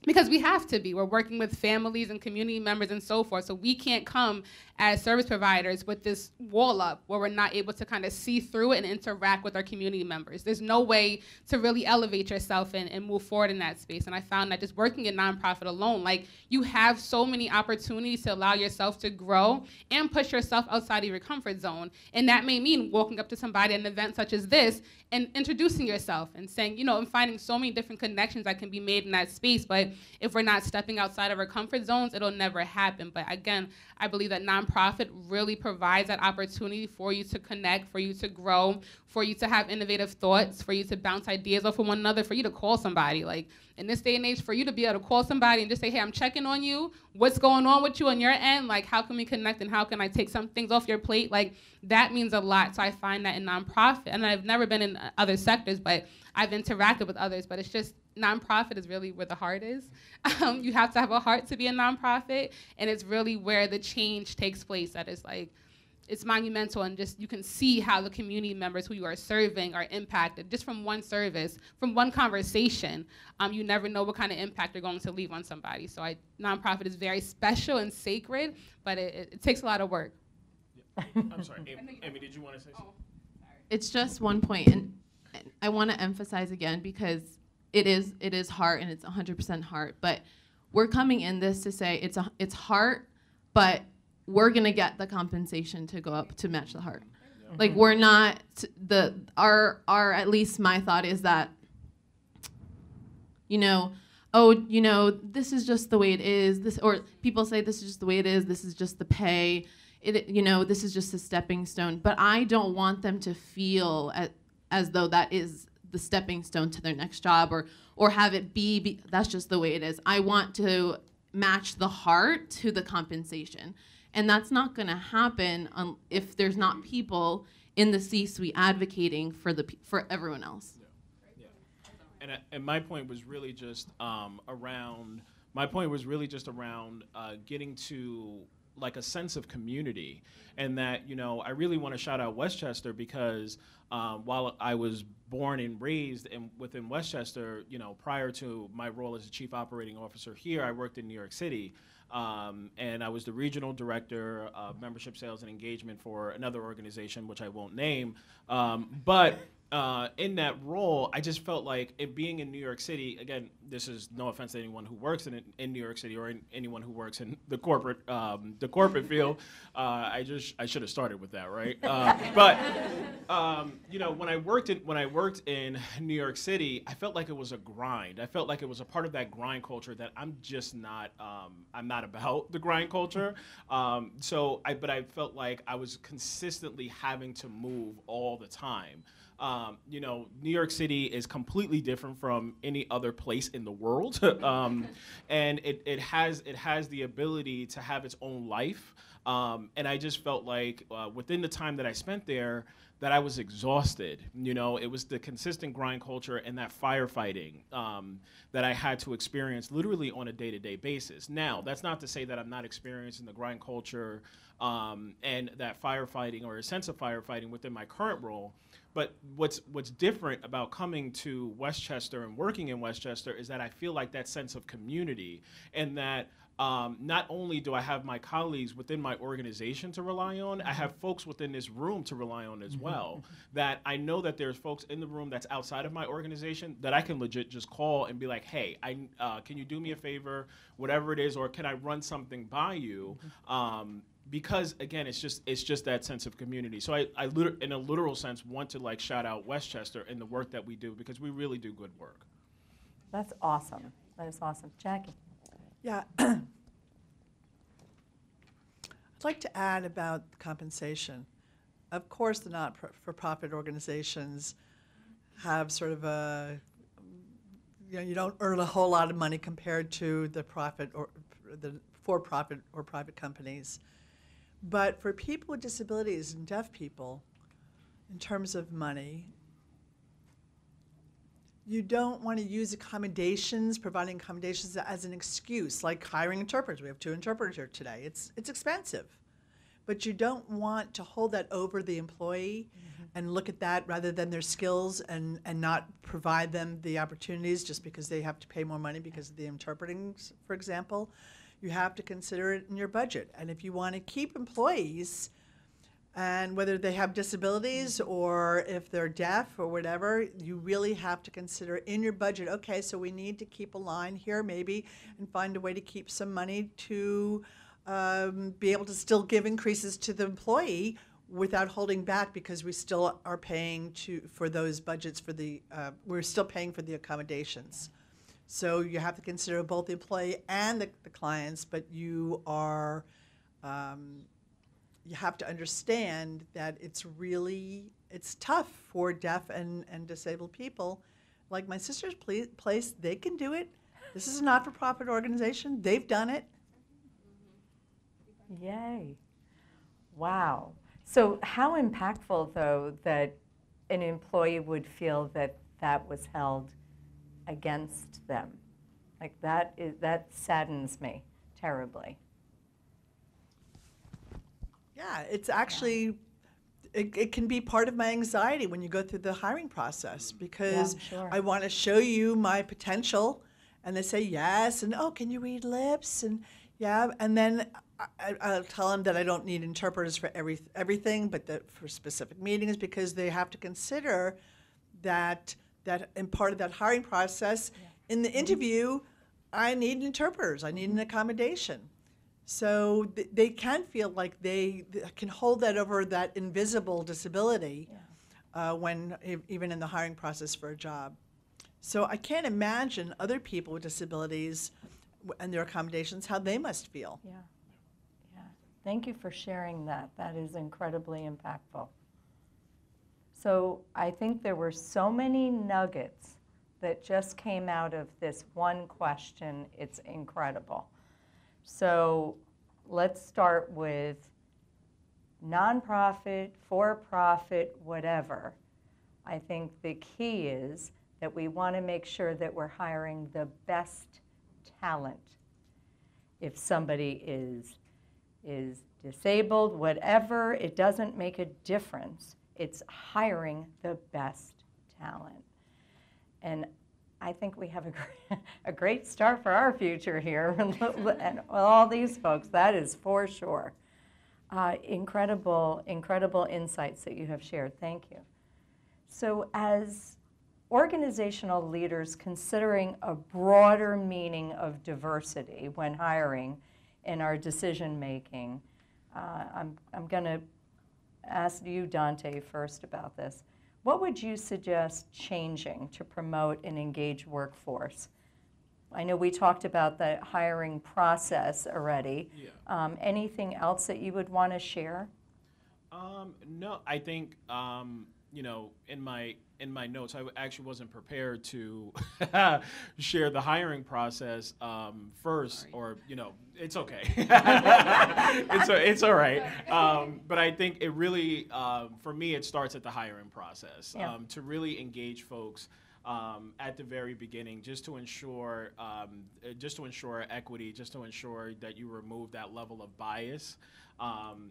because we have to be. We're working with families and community members and so forth. So we can't come as service providers with this wall up where we're not able to kind of see through it and interact with our community members. There's no way to really elevate yourself and move forward in that space. And I found that just working in nonprofit alone, like you have so many opportunities to allow yourself to grow and push yourself outside of your comfort zone. And that may mean walking up to somebody at an event such as this and introducing yourself and saying, and finding so many different connections that can be made in that space. But if we're not stepping outside of our comfort zones, it'll never happen. But again, I believe that nonprofit really provides that opportunity for you to connect, for you to grow, for you to have innovative thoughts, for you to bounce ideas off of one another, for you to call somebody. Like in this day and age, for you to be able to call somebody and just say, hey, I'm checking on you. What's going on with you on your end? Like, how can we connect and how can I take some things off your plate? Like, that means a lot. So I find that in nonprofit, and I've never been in other sectors, but I've interacted with others, but it's just nonprofit is really where the heart is. You have to have a heart to be a nonprofit, and it's really where the change takes place. That is like, it's monumental, and just you can see how the community members who you are serving are impacted just from one service, from one conversation. You never know what kind of impact you're going to leave on somebody. So nonprofit is very special and sacred, but it takes a lot of work. Yeah. I'm sorry, Amy, did you want to say something? It's just one point, and I want to emphasize again, because it is heart and it's 100% heart, but we're coming in this to say it's heart, but we're gonna get the compensation to go up to match the heart. Yeah. Like we're not our at least my thought is that this is just the way it is. This, or people say this is just the way it is. This is just the pay. This is just a stepping stone. But I don't want them to feel as though that is the stepping stone to their next job, or have it be that's just the way it is. I want to match the heart to the compensation. And that's not going to happen if there's not people in the C-suite advocating for everyone else. Yeah. Yeah. And my point was really just around getting to like a sense of community, and that I really want to shout out Westchester, because while I was born and raised within Westchester, prior to my role as a chief operating officer here, I worked in New York City. And I was the regional director of membership sales and engagement for another organization, which I won't name. But in that role, I just felt like it being in New York City. Again, this is no offense to anyone who works in New York City or anyone who works in the corporate field. I should have started with that, right? But you know, when I worked in New York City, I felt like it was a grind. I felt like it was a part of that grind culture that I'm just not. I'm not about the grind culture. But I felt like I was consistently having to move all the time. You know, New York City is completely different from any other place in the world, and it has the ability to have its own life. And I just felt like within the time that I spent there, that I was exhausted. You know, it was the consistent grind culture and that firefighting that I had to experience literally on a day-to-day basis. Now, that's not to say that I'm not experiencing the grind culture and that firefighting or a sense of firefighting within my current role. But what's different about coming to Westchester and working in Westchester is that I feel like that sense of community, and that not only do I have my colleagues within my organization to rely on, I have folks within this room to rely on as well. That I know that there's folks in the room that's outside of my organization that I can legit just call and be like, hey, can you do me a favor, whatever it is, or can I run something by you? Because again, it's just that sense of community. So I in a literal sense want to like shout out Westchester and the work that we do, because we really do good work. That's awesome. That is awesome. Jackie. Yeah. I'd like to add about compensation. Of course, the not-for-profit organizations have sort of a, you know, you don't earn a whole lot of money compared to the profit or the for-profit or private companies. But for people with disabilities and deaf people, in terms of money, you don't want to use accommodations, providing accommodations as an excuse, like hiring interpreters. We have 2 interpreters here today. It's expensive. But you don't want to hold that over the employee and look at that rather than their skills and not provide them the opportunities just because they have to pay more money because of the interpreting, for example. You have to consider it in your budget. And if you want to keep employees, and whether they have disabilities or if they're deaf or whatever, you really have to consider in your budget, okay, so we need to keep a line here maybe and find a way to keep some money to be able to still give increases to the employee without holding back, because we still are paying for those budgets for the, we're still paying for the accommodations. So you have to consider both the employee and the clients, but you are, you have to understand that it's tough for deaf and disabled people. Like my sister's place, they can do it. This is a not-for-profit organization. They've done it. Yay. Wow. So how impactful, though, that an employee would feel that that was held against them? Like that saddens me terribly. Yeah, it's actually, it can be part of my anxiety when you go through the hiring process, because Yeah, sure. I want to show you my potential, and they say yes, and oh, can you read lips, and yeah, and then I'll tell them that I don't need interpreters for everything, but that for specific meetings, because they have to consider that in part of that hiring process, in the interview, I need interpreters, I need an accommodation. So they can feel like they can hold that over that invisible disability when even in the hiring process for a job. So I can't imagine other people with disabilities and their accommodations, how they must feel. Yeah. Yeah. Thank you for sharing that. That is incredibly impactful. So I think there were so many nuggets that just came out of this one question. It's incredible. So let's start with nonprofit, for-profit, whatever. I think the key is that we want to make sure that we're hiring the best talent. If somebody is disabled, whatever, it doesn't make a difference. It's hiring the best talent. And I think we have a great start for our future here, and all these folks, that is for sure. Incredible insights that you have shared. Thank you. So as organizational leaders considering a broader meaning of diversity when hiring in our decision making, I'm going to ask you, Danté, first about this. What would you suggest changing to promote an engaged workforce? I know we talked about the hiring process already. Yeah. Anything else that you would want to share? No, I think you know, in my notes, I actually wasn't prepared to share the hiring process first, or you know, it's okay. it's all right. But I think it really, for me, it starts at the hiring process. Yeah. To really engage folks at the very beginning, just to ensure equity, just to ensure that you remove that level of bias.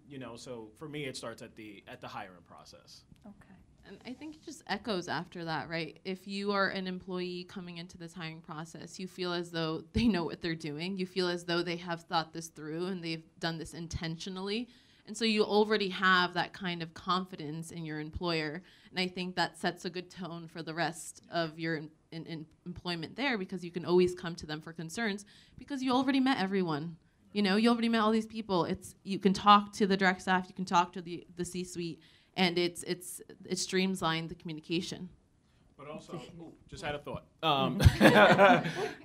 You know, so for me, it starts at the hiring process. Okay. And I think it just echoes after that, right? If you are an employee coming into this hiring process, you feel as though they know what they're doing. You feel as though they have thought this through and they've done this intentionally. And so you already have that kind of confidence in your employer. And I think that sets a good tone for the rest of your in employment there, because you can always come to them for concerns because you already met everyone. You know, you already met all these people. You can talk to the direct staff, you can talk to the C-suite, and it streamlines the communication. But also, just had a thought,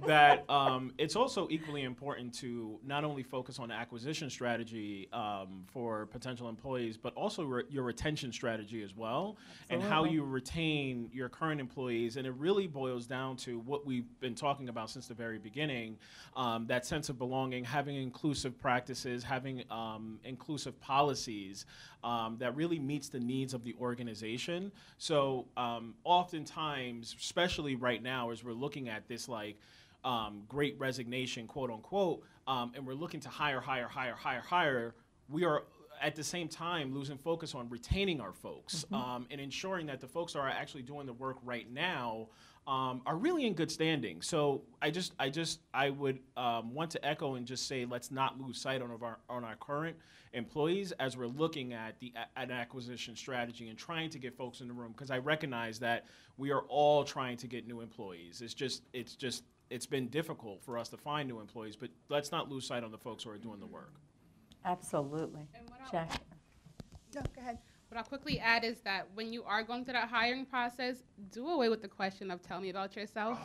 that it's also equally important to not only focus on the acquisition strategy for potential employees, but also your retention strategy as well. Absolutely. And how you retain your current employees. And it really boils down to what we've been talking about since the very beginning, that sense of belonging, having inclusive practices, having inclusive policies that really meets the needs of the organization. So oftentimes, especially right now, as we're looking at this like great resignation, quote unquote, and we're looking to hire, we are at the same time losing focus on retaining our folks, and ensuring that the folks that are actually doing the work right now are really in good standing. So I would want to echo and just say, let's not lose sight on our current employees as we're looking at an acquisition strategy and trying to get folks in the room, because I recognize that we are all trying to get new employees. It's been difficult for us to find new employees, but let's not lose sight on the folks who are doing the work. Absolutely. Jacqueline. No, go ahead. What I'll quickly add is that when you are going through that hiring process, do away with the question of tell me about yourself.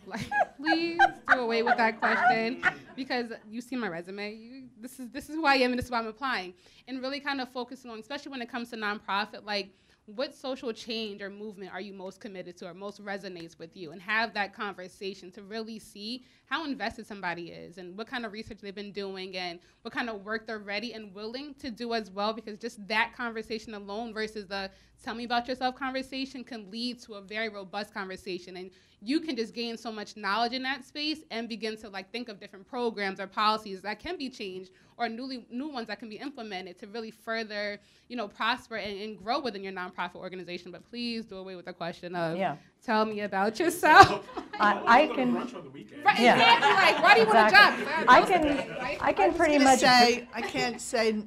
Like, please do away with that question, because you see my resume. This is who I am and this is why I'm applying. And really kind of focusing on, especially when it comes to nonprofit, like what social change or movement are you most committed to or most resonates with you, and have that conversation to really see how invested somebody is and what kind of research they've been doing and what kind of work they're ready and willing to do as well, because just that conversation alone versus the tell me about yourself conversation can lead to a very robust conversation, and you can just gain so much knowledge in that space and begin to like think of different programs or policies that can be changed or new ones that can be implemented to really further, you know, prosper and grow within your nonprofit organization. But please do away with the question of tell me about yourself. I can. Brunch on the weekend. Right, exactly. Like, why do you want a job? I can pretty much say I can't say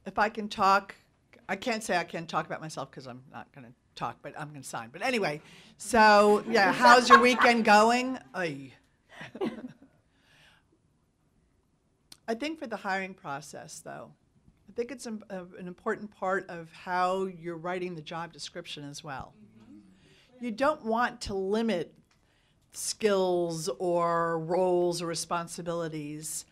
if I can talk. I can't say I can talk about myself because I'm not going to talk, but I'm going to sign. But anyway, so yeah, how's your weekend going? Ay. I think for the hiring process, though, I think it's an important part of how you're writing the job description as well. You don't want to limit skills or roles or responsibilities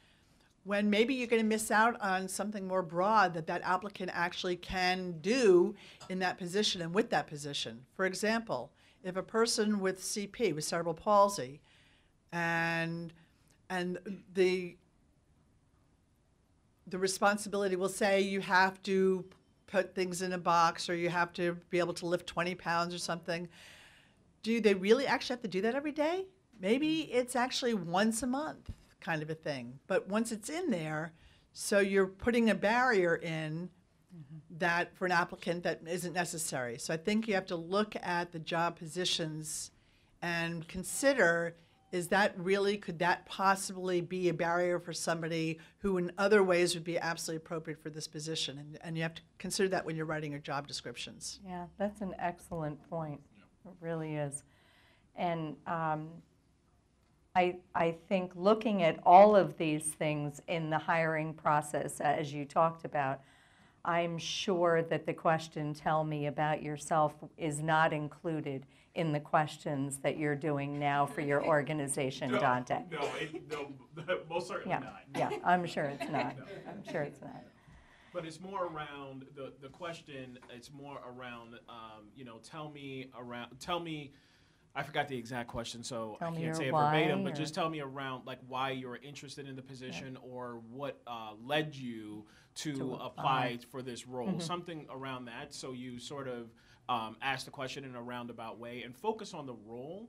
when maybe you're going to miss out on something more broad that applicant actually can do in that position and with that position. For example, if a person with CP, with cerebral palsy, and the responsibility will say you have to put things in a box or you have to be able to lift 20 pounds or something, do they really actually have to do that every day? Maybe it's actually once a month kind of a thing. But once it's in there, so you're putting a barrier in that for an applicant that isn't necessary. So I think you have to look at the job positions and consider Is that really, could that possibly be a barrier for somebody who in other ways would be absolutely appropriate for this position? And you have to consider that when you're writing your job descriptions. Yeah, that's an excellent point. It really is. And I think looking at all of these things in the hiring process, as you talked about, I'm sure that the question, tell me about yourself, is not included in the questions that you're doing now for your organization, Danté. No, most certainly not. Yeah, I'm sure it's not. I'm sure it's not. But it's more around the question. It's more around, tell me. I forgot the exact question, so I can't say it verbatim. But just tell me around like why you're interested in the position, or what led you to apply for this role. Something around that. So you sort of ask the question in a roundabout way and focus on the role,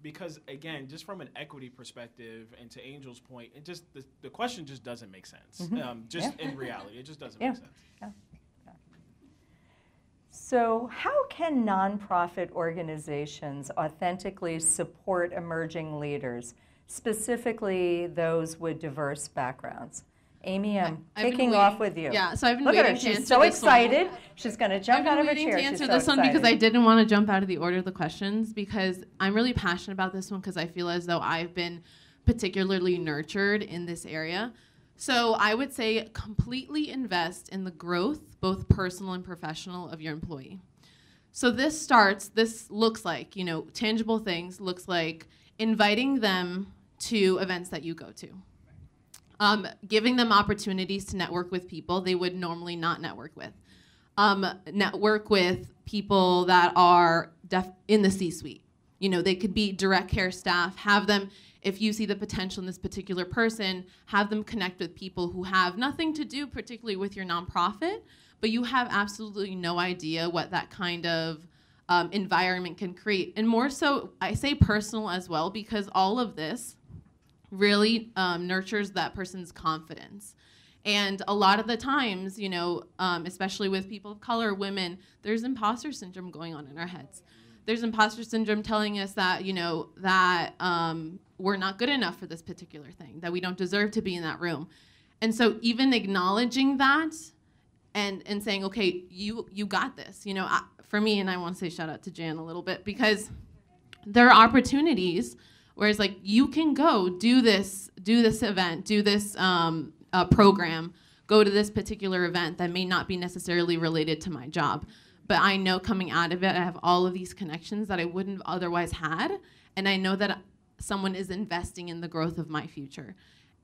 because again, just from an equity perspective, and to Angel's point, it just the question just doesn't make sense. In reality, it just doesn't make sense. Yeah. So how can nonprofit organizations authentically support emerging leaders, specifically those with diverse backgrounds? Amy, I'm kicking off with you. Yeah, so I've been Look waiting at her, to she's answer so this excited. She's going to jump out of her chair. I've been waiting to answer this one because I didn't want to jump out of the order of the questions, because I'm really passionate about this one, because I feel as though I've been particularly nurtured in this area. So I would say completely invest in the growth, both personal and professional, of your employee. So this looks like, tangible things, looks like inviting them to events that you go to. Giving them opportunities to network with people they would normally not network with. Network with people that are in the C-suite. They could be direct care staff. Have them, if you see the potential in this particular person, have them connect with people who have nothing to do particularly with your nonprofit, but you have absolutely no idea what that kind of environment can create. And more so, I say personal as well, because all of this really nurtures that person's confidence. And a lot of the times, especially with people of color, women, there's imposter syndrome going on in our heads. There's imposter syndrome telling us that, we're not good enough for this particular thing, that we don't deserve to be in that room. And so even acknowledging that and saying, okay, you got this. For me, and I want to say shout out to Jan a little bit, because there are opportunities where it's like, you can go do this event, do this program, go to this particular event that may not be necessarily related to my job. But I know coming out of it, I have all of these connections that I wouldn't have otherwise had. And I know that someone is investing in the growth of my future.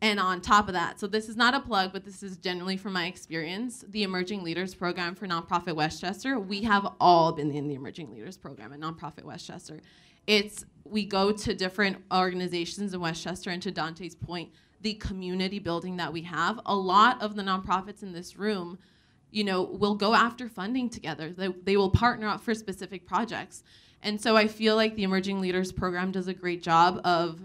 And on top of that, so this is not a plug, but this is generally from my experience, the Emerging Leaders Program for Nonprofit Westchester, we have all been in the Emerging Leaders Program at Nonprofit Westchester. We go to different organizations in Westchester, and to Danté's point, the community building that we have, a lot of the nonprofits in this room, will go after funding together. They will partner up for specific projects. And so I feel like the Emerging Leaders Program does a great job of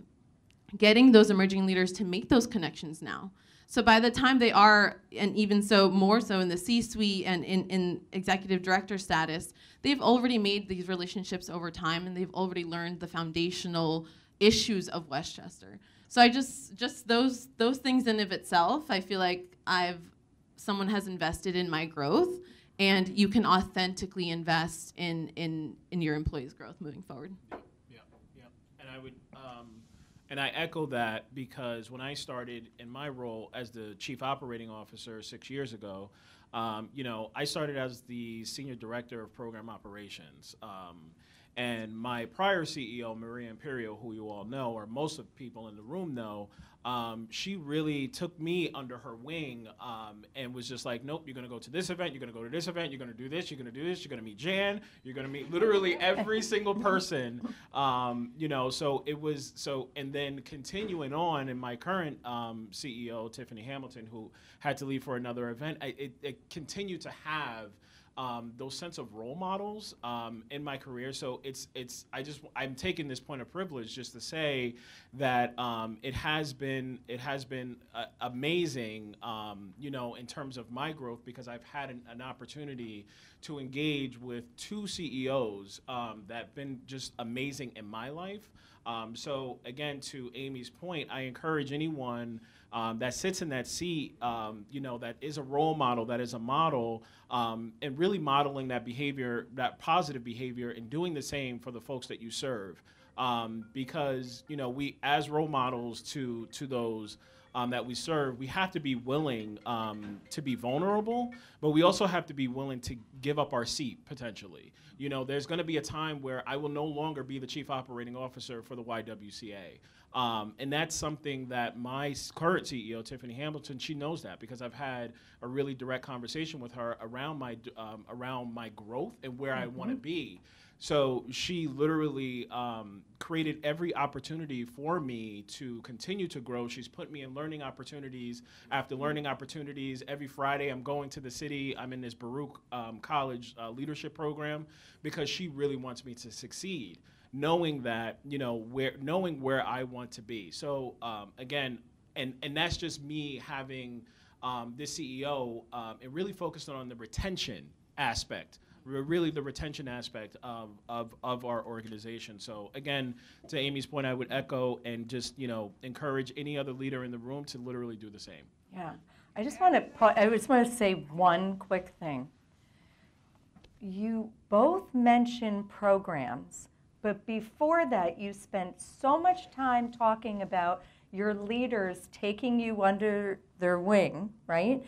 getting those emerging leaders to make those connections now. So by the time they are, and even so more so in the C-suite and in executive director status, they've already made these relationships over time, and they've already learned the foundational issues of Westchester. So I just those things in of itself, I feel like someone has invested in my growth, and you can authentically invest in your employees' growth moving forward. Yeah. And I would, and I echo that, because when I started in my role as the Chief Operating Officer 6 years ago, I started as the Senior Director of Program Operations. And my prior CEO, Maria Imperial, who you all know, or most of the people in the room know, she really took me under her wing and was just like, nope, you're going to go to this event, you're going to go to this event, you're going to do this, you're going to do this, you're going to meet Jan, you're going to meet literally every single person. So it was, and then continuing on, in my current CEO, Tiffany Hamilton, who had to leave for another event, it continued to have those sense of role models in my career. So I'm taking this point of privilege just to say that it has been amazing, in terms of my growth, because I've had an opportunity to engage with two CEOs that have been just amazing in my life. So again, to Amy's point, I encourage anyone that sits in that seat, that is a role model, that is a model, and really modeling that behavior, that positive behavior, and doing the same for the folks that you serve. Because, we, as role models to those that we serve, we have to be willing to be vulnerable, but we also have to be willing to give up our seat, potentially. There's going to be a time where I will no longer be the chief operating officer for the YWCA. And that's something that my current CEO, Tiffany Hamilton, she knows that, because I've had a really direct conversation with her around my growth and where I want to be. So she literally created every opportunity for me to continue to grow. She's put me in learning opportunities after learning opportunities. Every Friday I'm going to the city. I'm in this Baruch College leadership program, because she really wants me to succeed, knowing that, knowing where I want to be. So again, and that's just me having this CEO and really focused on the retention aspect. Really the retention aspect of our organization. So again, to Amy's point, I would echo and just, encourage any other leader in the room to literally do the same. Yeah, I just want to say one quick thing. You both mentioned programs, but before that, you spent so much time talking about your leaders taking you under their wing, right?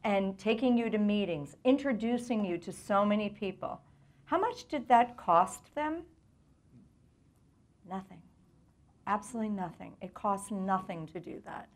And taking you to meetings, introducing you to so many people. How much did that cost them? Nothing. Absolutely nothing. It costs nothing to do that.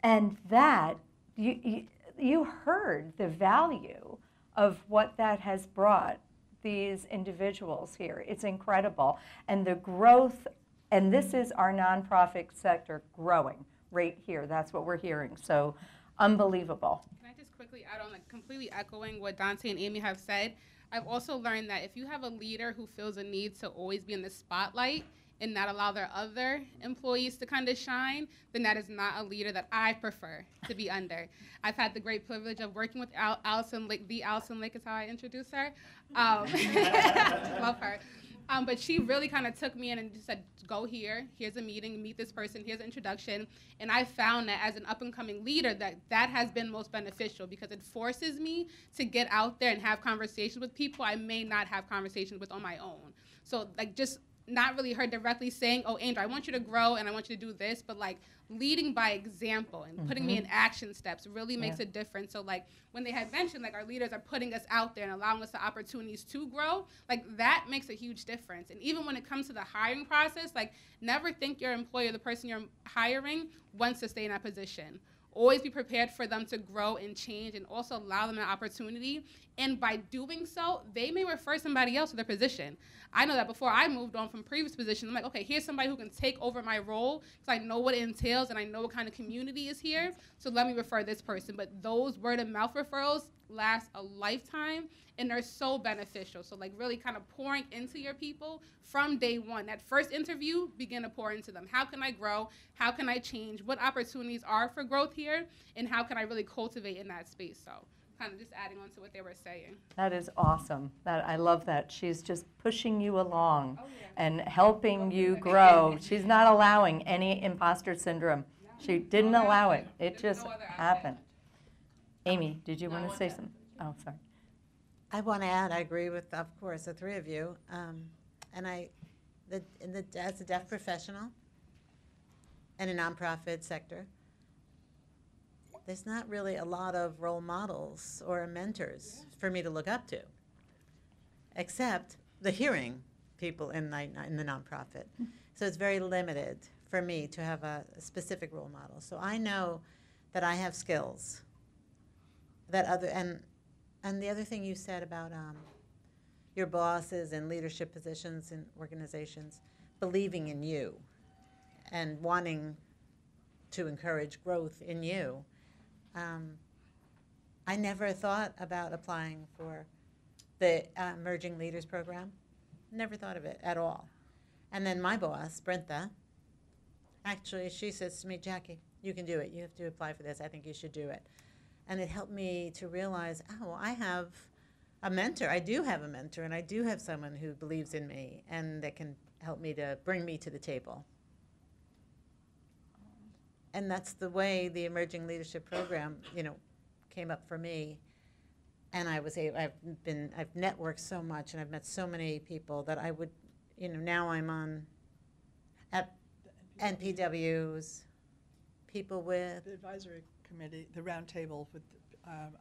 And that, you heard the value of what that has brought these individuals here. It's incredible. And the growth, and this is our nonprofit sector growing right here. That's what we're hearing. So unbelievable. Can I just quickly add on, completely echoing what Danté and Amy have said? I've also learned that if you have a leader who feels a need to always be in the spotlight and not allow their other employees to kind of shine, then that is not a leader that I prefer to be under. I've had the great privilege of working with Allison Lake. The Allison Lake is how I introduce her. Love her. But she really kind of took me in and just said, go here, here's a meeting, meet this person, here's an introduction. And I found that as an up-and-coming leader, that has been most beneficial, because it forces me to get out there and have conversations with people I may not have conversations with on my own. So just not really her directly saying, oh, Angel, I want you to grow and I want you to do this, but leading by example and putting me in action steps really makes a difference. So when they had mentioned our leaders are putting us out there and allowing us the opportunities to grow, that makes a huge difference. And even when it comes to the hiring process, never think your employer, the person you're hiring, wants to stay in that position. Always be prepared for them to grow and change, and also allow them an opportunity. And by doing so, they may refer somebody else to their position. I know that before I moved on from previous positions, I'm like, okay, here's somebody who can take over my role, because I know what it entails and I know what kind of community is here, so let me refer this person. But those word of mouth referrals last a lifetime, and they're so beneficial. So really kind of pouring into your people from day one. That first interview, begin to pour into them. How can I grow? How can I change? What opportunities are for growth here? And how can I really cultivate in that space? So kind of just adding on to what they were saying. That is awesome. I love that. She's just pushing you along and helping you grow. She's not allowing any imposter syndrome. She didn't allow it. It just happened. Amy, did you want to say something? Oh, sorry. I want to add, I agree with, of course, the three of you. And as a deaf professional in a nonprofit sector, there's not really a lot of role models or mentors for me to look up to, except the hearing people in the nonprofit. So it's very limited for me to have a specific role model. So I know that I have skills that and the other thing you said about your bosses and leadership positions in organizations believing in you and wanting to encourage growth in you. I never thought about applying for the Emerging Leaders Program. Never thought of it at all. And then my boss, Brenta, actually, she says to me, Jackie, you can do it. You have to apply for this. I think you should do it. And it helped me to realize, oh, I have a mentor. I do have a mentor, and I do have someone who believes in me and that can help me to bring me to the table. And that's the way the Emerging Leadership Program, came up for me. And I've networked so much, and I've met so many people that I would, now I'm at NPWs, people with. The advisory committee, the roundtable with,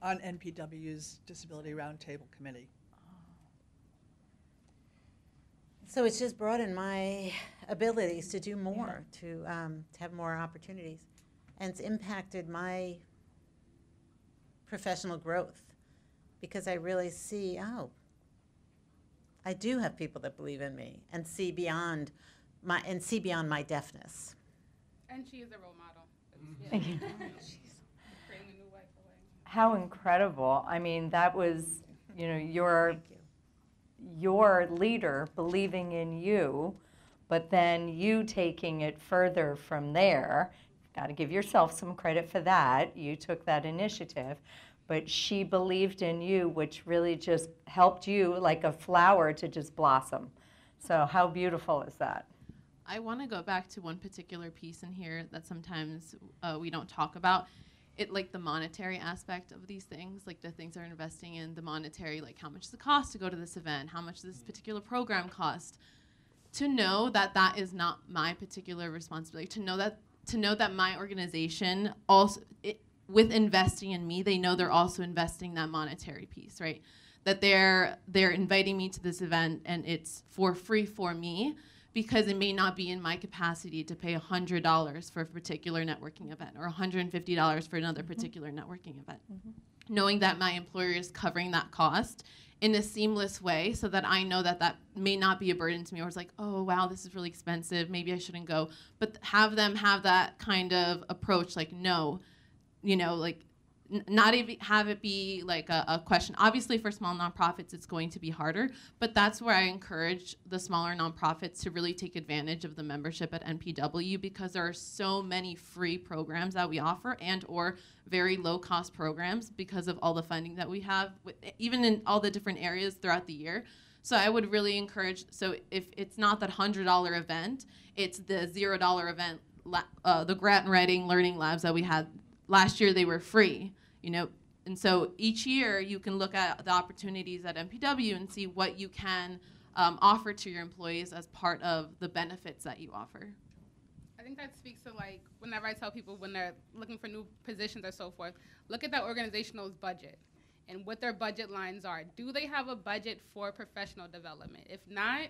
on NPW's Disability Roundtable Committee. So it's just broadened my abilities to do more, to have more opportunities. And it's impacted my professional growth because I really see, I do have people that believe in me and see beyond my deafness. And she is a role model. Thank you. Creating a new life away. How incredible. I mean, that was, your Thank you. your leader believing in you, but then you taking it further from there. Got to give yourself some credit for that. You took that initiative, but she believed in you, which really just helped you like a flower to just blossom. So how beautiful is that? I want to go back to one particular piece in here that sometimes we don't talk about. It like the monetary aspect of these things, like the things they're investing in, the monetary, like how much does it cost to go to this event? How much does this particular program cost? To know that that is not my particular responsibility, to know that my organization also, with investing in me, they know they're also investing that monetary piece, right? That they're inviting me to this event and it's for free for me, because it may not be in my capacity to pay $100 for a particular networking event or $150 for another particular networking event. Knowing that my employer is covering that cost in a seamless way so that I know that that may not be a burden to me, or it's like, oh, wow, this is really expensive, maybe I shouldn't go. But have them have that kind of approach, like, no, not even have it be like a question. Obviously, for small nonprofits, it's going to be harder, but that's where I encourage the smaller nonprofits to really take advantage of the membership at NPW, because there are so many free programs that we offer and or very low-cost programs because of all the funding that we have, even in all the different areas throughout the year. So I would really encourage, so if it's not that $100 event, it's the $0 event, the grant writing learning labs that we had. Last year, they were free. And so each year you can look at the opportunities at MPW and see what you can offer to your employees as part of the benefits that you offer. I think that speaks to, like, whenever I tell people when they're looking for new positions or so forth, look at that organizational's budget and what their budget lines are. Do they have a budget for professional development? If not,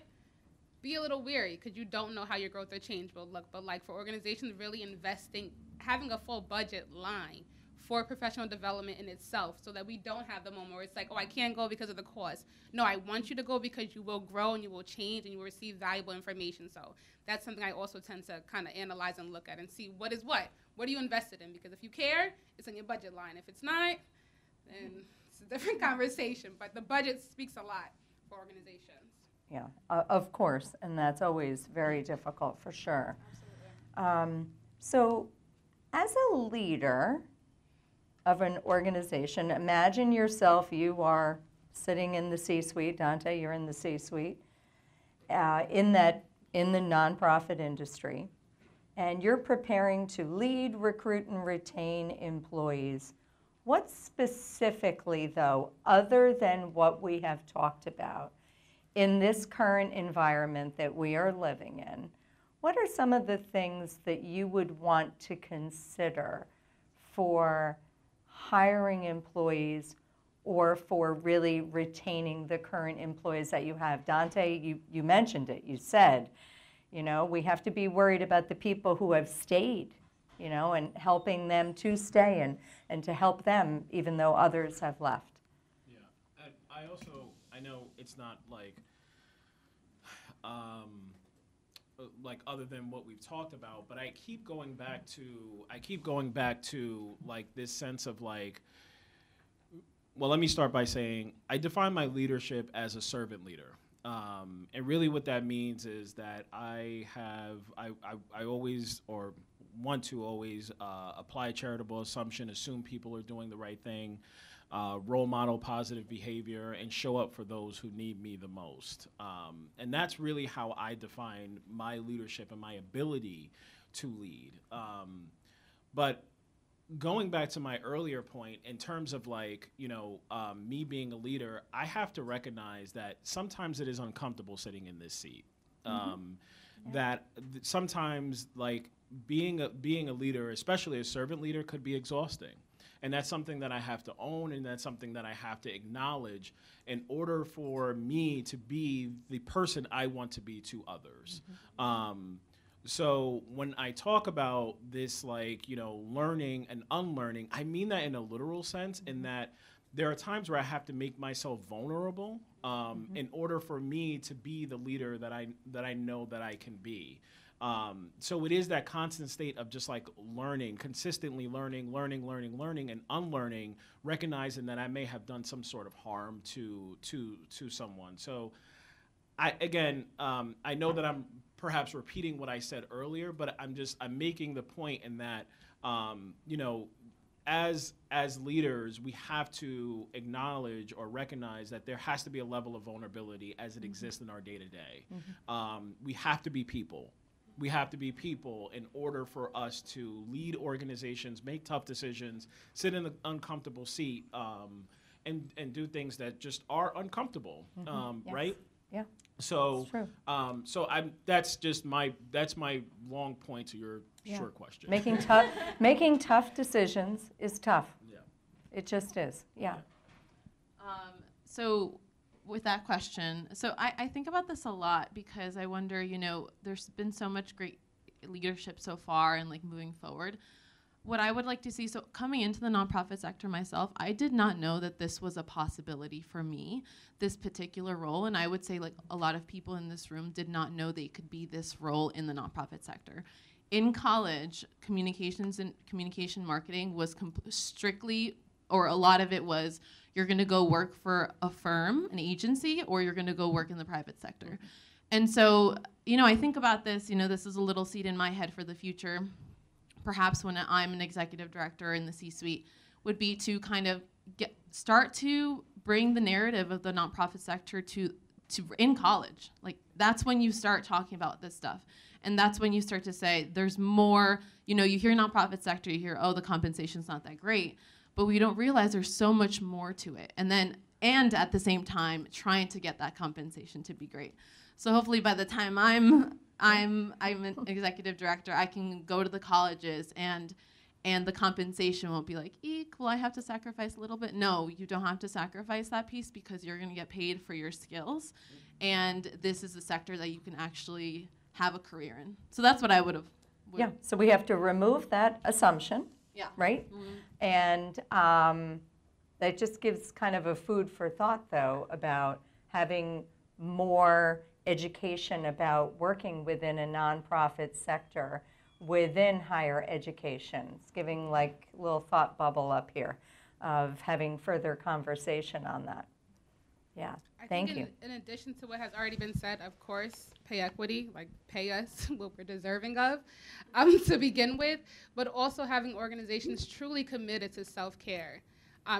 be a little weary, because you don't know how your growth or change will look. But like for organizations really investing, having a full budget line for professional development in itself, so that we don't have the moment where it's like, oh, I can't go because of the cost. No, I want you to go because you will grow and you will change and you will receive valuable information. So that's something I also tend to kind of analyze and look at and see what is what. What are you invested in? Because if you care, it's in your budget line. If it's not, then it's a different conversation. But the budget speaks a lot for organizations. Yeah, of course, and that's always very difficult for sure. Absolutely. So as a leader of an organization, imagine yourself, you are sitting in the C-suite, Danté, you're in the C-suite, in the nonprofit industry, and you're preparing to lead, recruit, and retain employees. What specifically, though, other than what we have talked about, in this current environment that we are living in, what are some of the things that you would want to consider for hiring employees or for really retaining the current employees that you have? Danté, you mentioned it. You said, we have to be worried about the people who have stayed, and helping them to stay and to help them even though others have left. Yeah, and I know it's not like other than what we've talked about, but I keep going back to like this sense of like well, let me start by saying I define my leadership as a servant leader. And really what that means is that I always, or want to always apply charitable assumption, assume people are doing the right thing, role model positive behavior, and show up for those who need me the most. And that's really how I define my leadership and my ability to lead. But going back to my earlier point, in terms of like, me being a leader, I have to recognize that sometimes it is uncomfortable sitting in this seat. That sometimes like being a leader, especially a servant leader, could be exhausting. And that's something that I have to own, and that's something that I have to acknowledge in order for me to be the person I want to be to others. So when I talk about this, like, learning and unlearning, I mean that in a literal sense, in that there are times where I have to make myself vulnerable in order for me to be the leader that I know that I can be. So it is that constant state of just like learning, consistently learning, and unlearning, recognizing that I may have done some sort of harm to someone. So I know that I'm perhaps repeating what I said earlier, but I'm making the point in that, as leaders, we have to acknowledge or recognize that there has to be a level of vulnerability as it exists in our day-to-day. We have to be people. We have to be people in order for us to lead organizations, make tough decisions, sit in the uncomfortable seat, and do things that just are uncomfortable, Yes. right? Yeah. So, True. that's my long point to your short question. Making tough decisions is tough. Yeah. It just is. Yeah. So with that question, so I think about this a lot because I wonder, there's been so much great leadership so far and like moving forward. What I would like to see, so coming into the nonprofit sector myself, I did not know that this was a possibility for me, this particular role. And I would say like a lot of people in this room did not know they could be this role in the nonprofit sector. In college, communications and communication marketing was strictly, or a lot of it was, you're gonna go work for a firm, an agency, or you're gonna go work in the private sector. And so, I think about this, this is a little seed in my head for the future. Perhaps when I'm an executive director in the C-suite, would be to kind of start to bring the narrative of the nonprofit sector to in college. Like that's when you start talking about this stuff. And that's when you start to say there's more, you hear nonprofit sector, you hear, the compensation's not that great. But we don't realize there's so much more to it. And at the same time, trying to get that compensation to be great. So hopefully by the time I'm an executive director, I can go to the colleges and the compensation won't be like, eek, will I have to sacrifice a little bit? No, you don't have to sacrifice that piece because you're gonna get paid for your skills. And this is a sector that you can actually have a career in. So that's what I would have. Yeah, so we have to remove that assumption, right? And that just gives kind of a food for thought, though, about having more education about working within a nonprofit sector within higher education. It's giving like a little thought bubble up here of having further conversation on that. Yeah, thank you. In addition to what has already been said, of course, pay equity, like pay us what we're deserving of to begin with, but also having organizations truly committed to self-care.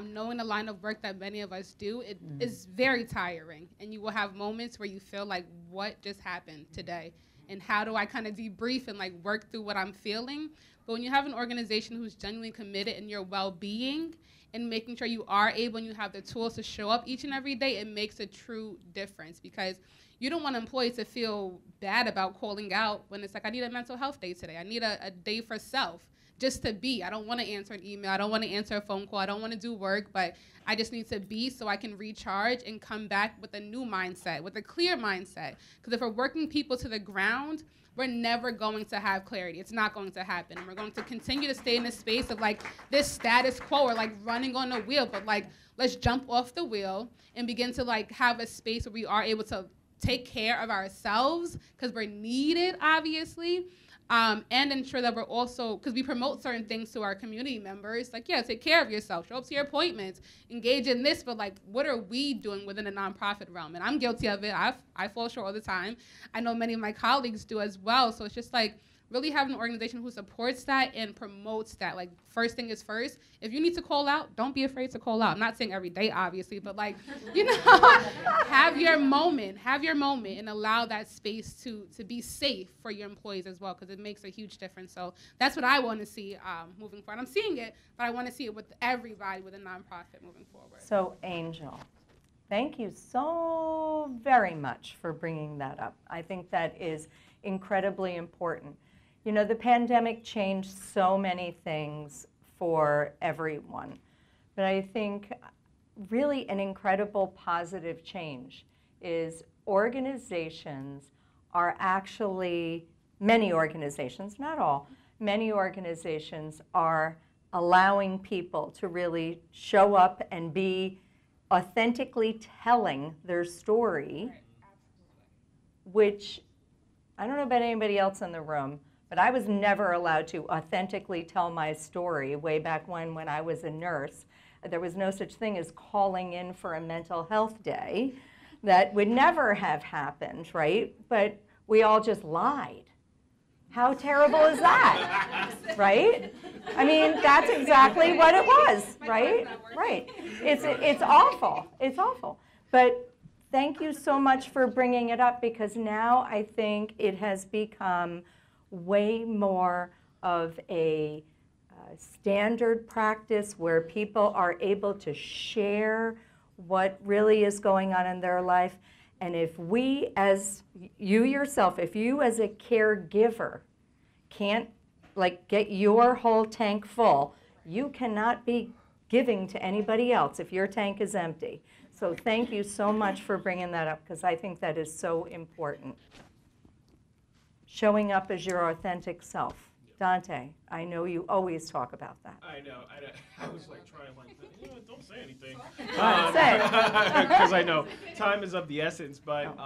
Knowing the line of work that many of us do, it is very tiring. And you will have moments where you feel like, what just happened today? And how do I kind of debrief and like work through what I'm feeling? But when you have an organization who's genuinely committed in your well-being and making sure you are able and you have the tools to show up each and every day, it makes a true difference because you don't want employees to feel bad about calling out when it's like, I need a mental health day today. I need a day for self. Just to be. I don't want to answer an email. I don't want to answer a phone call. I don't want to do work, but I just need to be so I can recharge and come back with a new mindset, with a clear mindset. Because if we're working people to the ground, we're never going to have clarity. It's not going to happen. And we're going to continue to stay in this space of like this status quo or like running on a wheel. But like, let's jump off the wheel and begin to like have a space where we are able to take care of ourselves because we're needed, obviously. and ensure that we're also, because we promote certain things to our community members, like, yeah, take care of yourself, show up to your appointments, engage in this, but like, what are we doing within the nonprofit realm? And I'm guilty of it. I fall short all the time. I know many of my colleagues do as well. So it's just like, really having an organization who supports that and promotes that. Like, first thing is first. If you need to call out, don't be afraid to call out. I'm not saying every day, obviously, but like, you know, have your moment, and allow that space to be safe for your employees as well, because it makes a huge difference. So that's what I want to see moving forward. I'm seeing it, but I want to see it with everybody with a nonprofit moving forward. So, Angel, thank you so very much for bringing that up. I think that is incredibly important. You know, the pandemic changed so many things for everyone, but I think really an incredible positive change is organizations are actually, many organizations, not all, many organizations are allowing people to really show up and be authentically telling their story, which I don't know about anybody else in the room, but I was never allowed to authentically tell my story way back when I was a nurse. There was no such thing as calling in for a mental health day. That would never have happened, right? But we all just lied. How terrible is that, right? I mean, that's exactly what it was, right? Right. It's awful. It's awful. But thank you so much for bringing it up, because now I think it has become way more of a standard practice where people are able to share what really is going on in their life. And if we, as you yourself, if you as a caregiver can't like get your whole tank full, you cannot be giving to anybody else if your tank is empty. So thank you so much for bringing that up, because I think that is so important. Showing up as your authentic self. Danté, I know you always talk about that. I know. I was like trying like, don't say anything. Say it. Because I know time is of the essence, but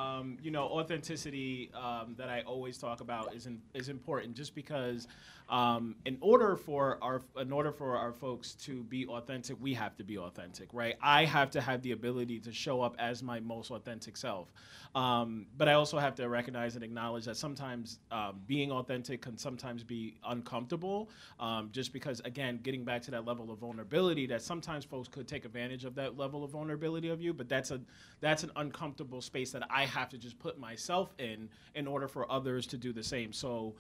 you know, authenticity that I always talk about is important, just because in order for our folks to be authentic, we have to be authentic, right? I have to have the ability to show up as my most authentic self. But I also have to recognize and acknowledge that sometimes being authentic can sometimes be uncomfortable, just because, again, getting back to that level of vulnerability, that sometimes folks could take advantage of that level of vulnerability of you, but that's an uncomfortable space that I have to just put myself in order for others to do the same. So,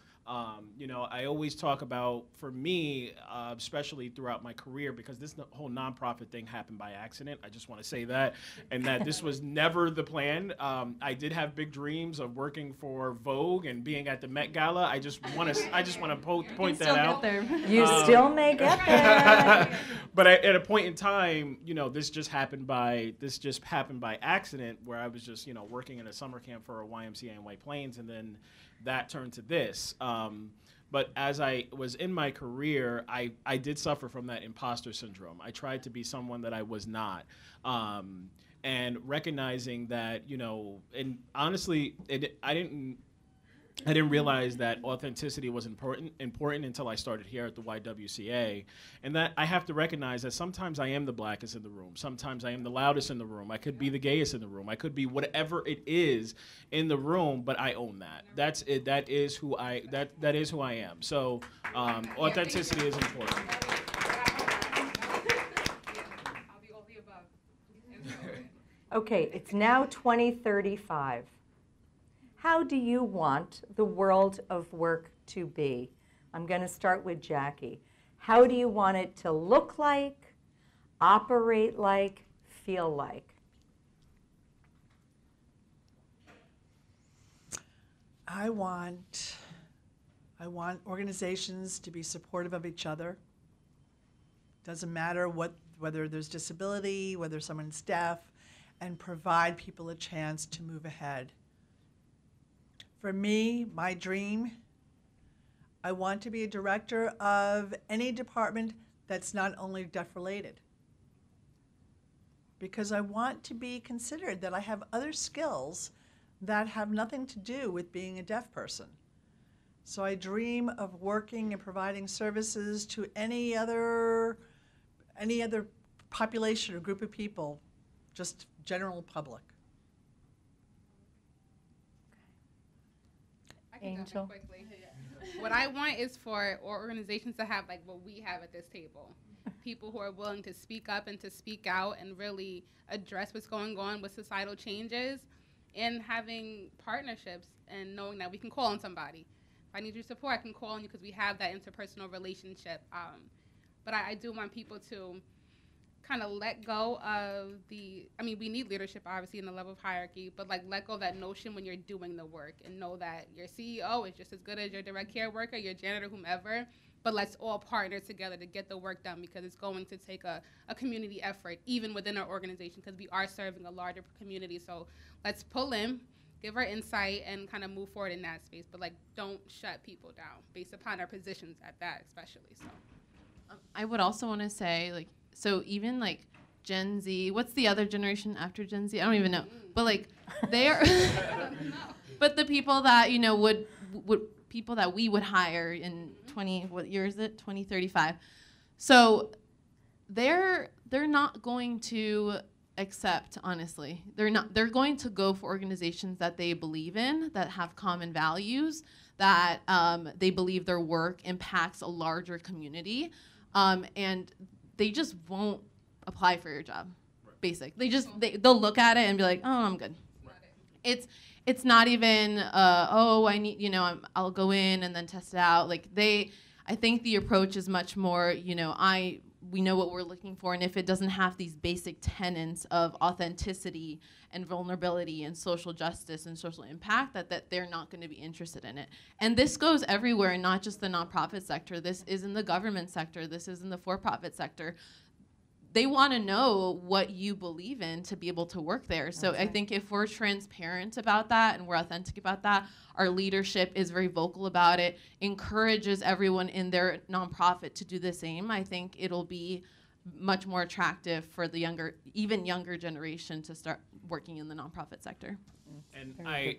you know, I always talk about, for me, especially throughout my career, because this whole nonprofit thing happened by accident. I just want to say that, and that this was never the plan. I did have big dreams of working for Vogue and being at the Met Gala. I just want to point that out. You still may get there. But at a point in time, you know, this just happened by accident, where I was just, you know, working in a summer camp for a YMCA in White Plains, and then that turned to this. But as I was in my career, I did suffer from that imposter syndrome. I tried to be someone that I was not. And recognizing that, you know, and honestly, I didn't realize that authenticity was important until I started here at the YWCA, and that I have to recognize that sometimes I am the blackest in the room, sometimes I am the loudest in the room, I could be the gayest in the room, I could be whatever it is in the room, but I own that. That's it. That is who I am. So authenticity is important. Okay, it's now 2035. How do you want the world of work to be? I'm going to start with Jackie. How do you want it to look like, operate like, feel like? I want organizations to be supportive of each other. Doesn't matter whether there's disability, whether someone's deaf, and provide people a chance to move ahead. For me, my dream, I want to be a director of any department that's not only deaf-related, because I want to be considered that I have other skills that have nothing to do with being a deaf person. So I dream of working and providing services to any other population or group of people, just general public. I can jump in Angel? quickly. What I want is for organizations to have like what we have at this table. People who are willing to speak up and to speak out and really address what's going on with societal changes, and having partnerships and knowing that we can call on somebody. If I need your support, I can call on you because we have that interpersonal relationship. But I do want people to kind of let go of we need leadership, obviously, in the level of hierarchy, but like let go of that notion when you're doing the work and know that your CEO is just as good as your direct care worker, your janitor, whomever, but let's all partner together to get the work done because it's going to take a community effort, even within our organization, because we are serving a larger community. So let's pull in, give our insight, and kind of move forward in that space, but like don't shut people down based upon our positions at that, especially. So I would also want to say, like, so even like Gen Z, what's the other generation after Gen Z? I don't even know. But like they're, but the people that, you know, would people that we would hire in 2035. So they're not going to accept, honestly. They're going to go for organizations that they believe in, that have common values, that they believe their work impacts a larger community. And they just won't apply for your job, basic. They'll look at it and be like, oh, I'm good. It's not even, I need, you know, I'll go in and then test it out. Like I think the approach is much more, you know, we know what we're looking for, and if it doesn't have these basic tenets of authenticity and vulnerability and social justice and social impact, that they're not going to be interested in it. And this goes everywhere, and not just the nonprofit sector. This is in the government sector. This is in the for-profit sector. They want to know what you believe in to be able to work there. So I think if we're transparent about that and we're authentic about that, our leadership is very vocal about it, encourages everyone in their nonprofit to do the same, I think it'll be much more attractive for the even younger generation to start working in the nonprofit sector. And I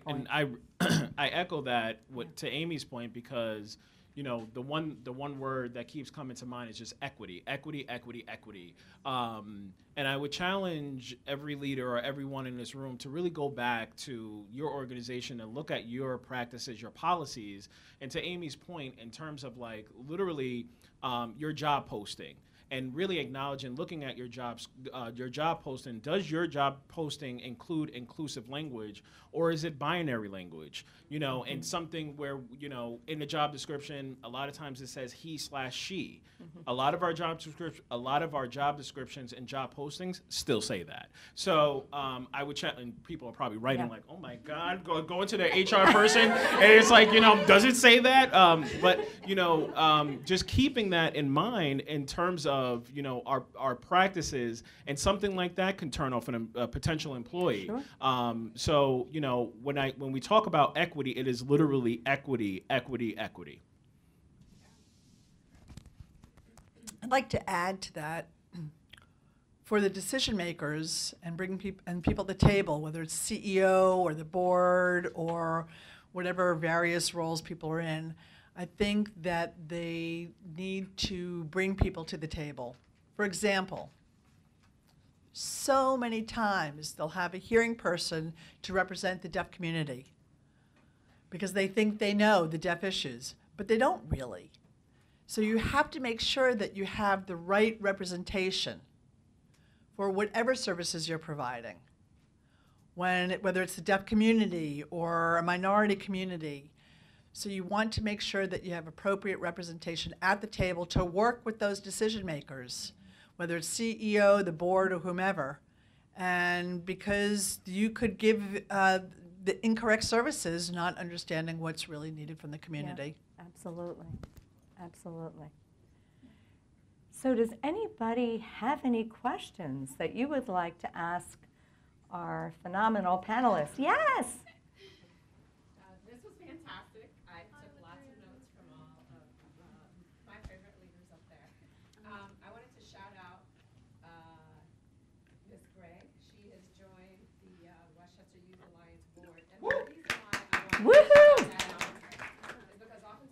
echo that to Amy's point, because you know, the one word that keeps coming to mind is just equity. And I would challenge every leader or everyone in this room to really go back to your organization and look at your practices, your policies, and to Amy's point, in terms of like literally your job posting. And really acknowledging, looking at your job posting, does your job posting include inclusive language, or is it binary language? You know, and something where, you know, in the job description, a lot of times it says he/she. A lot of our job descriptions and job postings still say that. So I would check, and people are probably writing like, oh my God, go into the HR person, and it's like, you know, does it say that? But you know, just keeping that in mind in terms of, you know, our practices, and something like that can turn off a potential employee. Sure. So you know, when we talk about equity, it is literally equity. I'd like to add to that, for the decision makers and bring people to the table, whether it's CEO or the board or whatever various roles people are in, I think that they need to bring people to the table. For example, so many times they'll have a hearing person to represent the deaf community because they think they know the deaf issues, but they don't really. So you have to make sure that you have the right representation for whatever services you're providing. Whether it's the deaf community or a minority community. So you want to make sure that you have appropriate representation at the table to work with those decision makers, whether it's CEO, the board, or whomever. And because you could give the incorrect services, not understanding what's really needed from the community. Yeah, absolutely. Absolutely. So does anybody have any questions that you would like to ask our phenomenal panelists? Yes. This was fantastic. I took lots of notes from all of my favorite leaders up there. I wanted to shout out Ms. Gregg. She has joined the Westchester Youth Alliance Board. And the reason why I wanted to shout that out is because oftentimes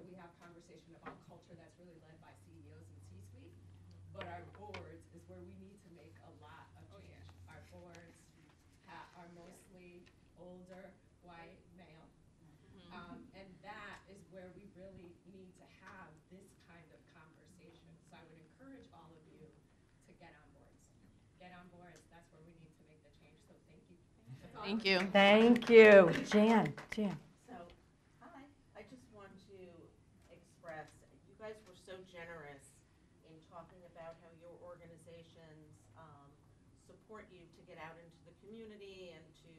we have conversation about culture that's really led by CEOs and C-suite, but our boards is where we need to make a lot of change. Our boards are mostly older, white, male, and that is where we really need to have this kind of conversation. So I would encourage all of you to get on boards. Get on boards, that's where we need to make the change, so thank you. Thank you. Thank you. Jan. So, hi, I just want to express, you guys were so generous in talking about how your organizations support you to get out into the community and to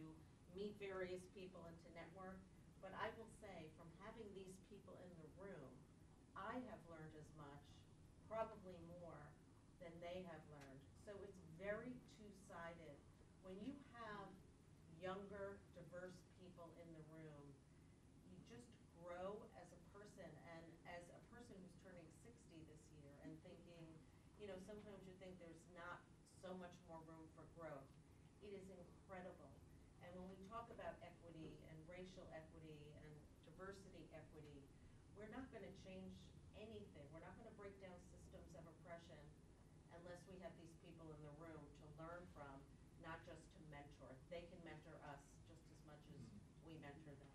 meet various people and to network. But I will say, from having these people in the room, I have learned as much, probably more, than they have learned. So it's very two-sided. When you have younger, diverse people in the room, you just grow as a person. And as a person who's turning 60 this year and thinking, you know, sometimes you think there's not so much more room for growth. It is incredible. And when we talk about equity and racial equity and diversity equity, we're not going to change anything. We're not going to break down systems of oppression unless we have these people in the room to learn from, not just to mentor. They can mentor us just as much as we mentor them.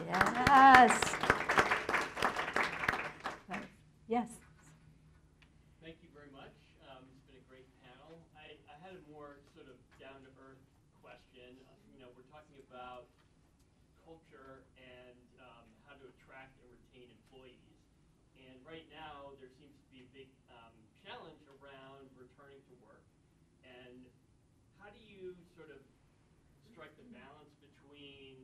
Yes. Yes. Thank you very much. It's been a great panel. I had a more sort of down-to-earth question. You know, we're talking about culture and how to attract and retain employees. And right now, there seems to be a big challenge around returning to work. And how do you sort of strike the balance between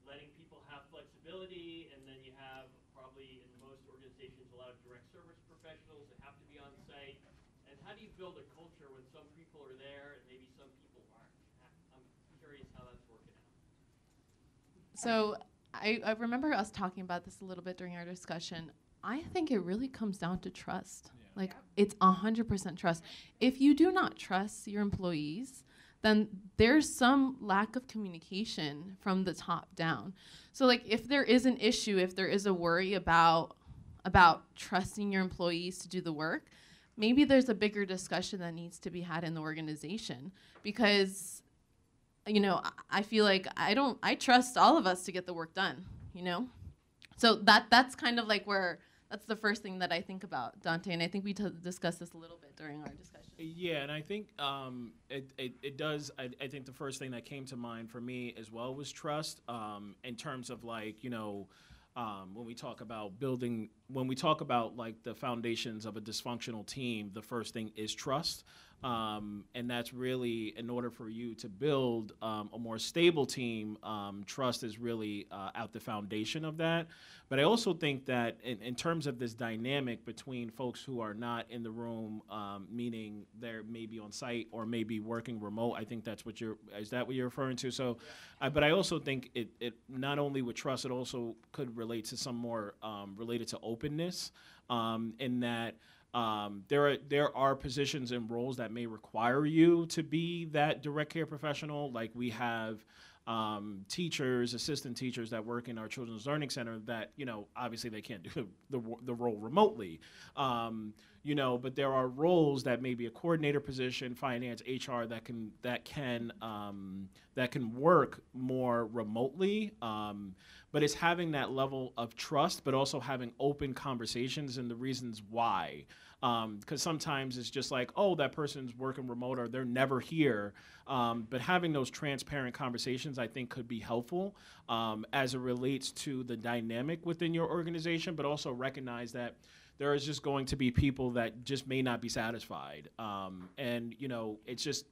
letting people have flexibility, and then you have probably in most organizations a lot of direct service professionals that have to be on site, and how do you build a culture when some people are there and maybe some people aren't? I'm curious how that's working out. So I remember us talking about this a little bit during our discussion. I think it really comes down to trust. Yeah. Like, it's 100% trust. If you do not trust your employees, then there's some lack of communication from the top down. So like, if there is an issue, if there is a worry about trusting your employees to do the work, maybe there's a bigger discussion that needs to be had in the organization. Because, you know, I feel like I trust all of us to get the work done, you know? So that's kind of like that's the first thing that I think about, Danté, and I think we discussed this a little bit during our discussion. Yeah, and I think it does. I think the first thing that came to mind for me as well was trust. In terms of like, you know, when we talk about like the foundations of a dysfunctional team, the first thing is trust. And that's really, in order for you to build a more stable team, trust is really at the foundation of that. But I also think that in terms of this dynamic between folks who are not in the room, meaning they're maybe on site or maybe working remote, I think that's is that what you're referring to? So, but I also think it not only with trust, it also could relate to some more related to openness, in that there are positions and roles that may require you to be that direct care professional. Like we have teachers, assistant teachers that work in our children's learning center that, you know, obviously they can't do the role remotely. You know, but there are roles that may be a coordinator position, finance, HR that can work more remotely. But it's having that level of trust, but also having open conversations and the reasons why. Because sometimes it's just like, oh, that person's working remote or they're never here. But having those transparent conversations, I think, could be helpful as it relates to the dynamic within your organization, but also recognize that there is just going to be people that just may not be satisfied. And, you know, it's just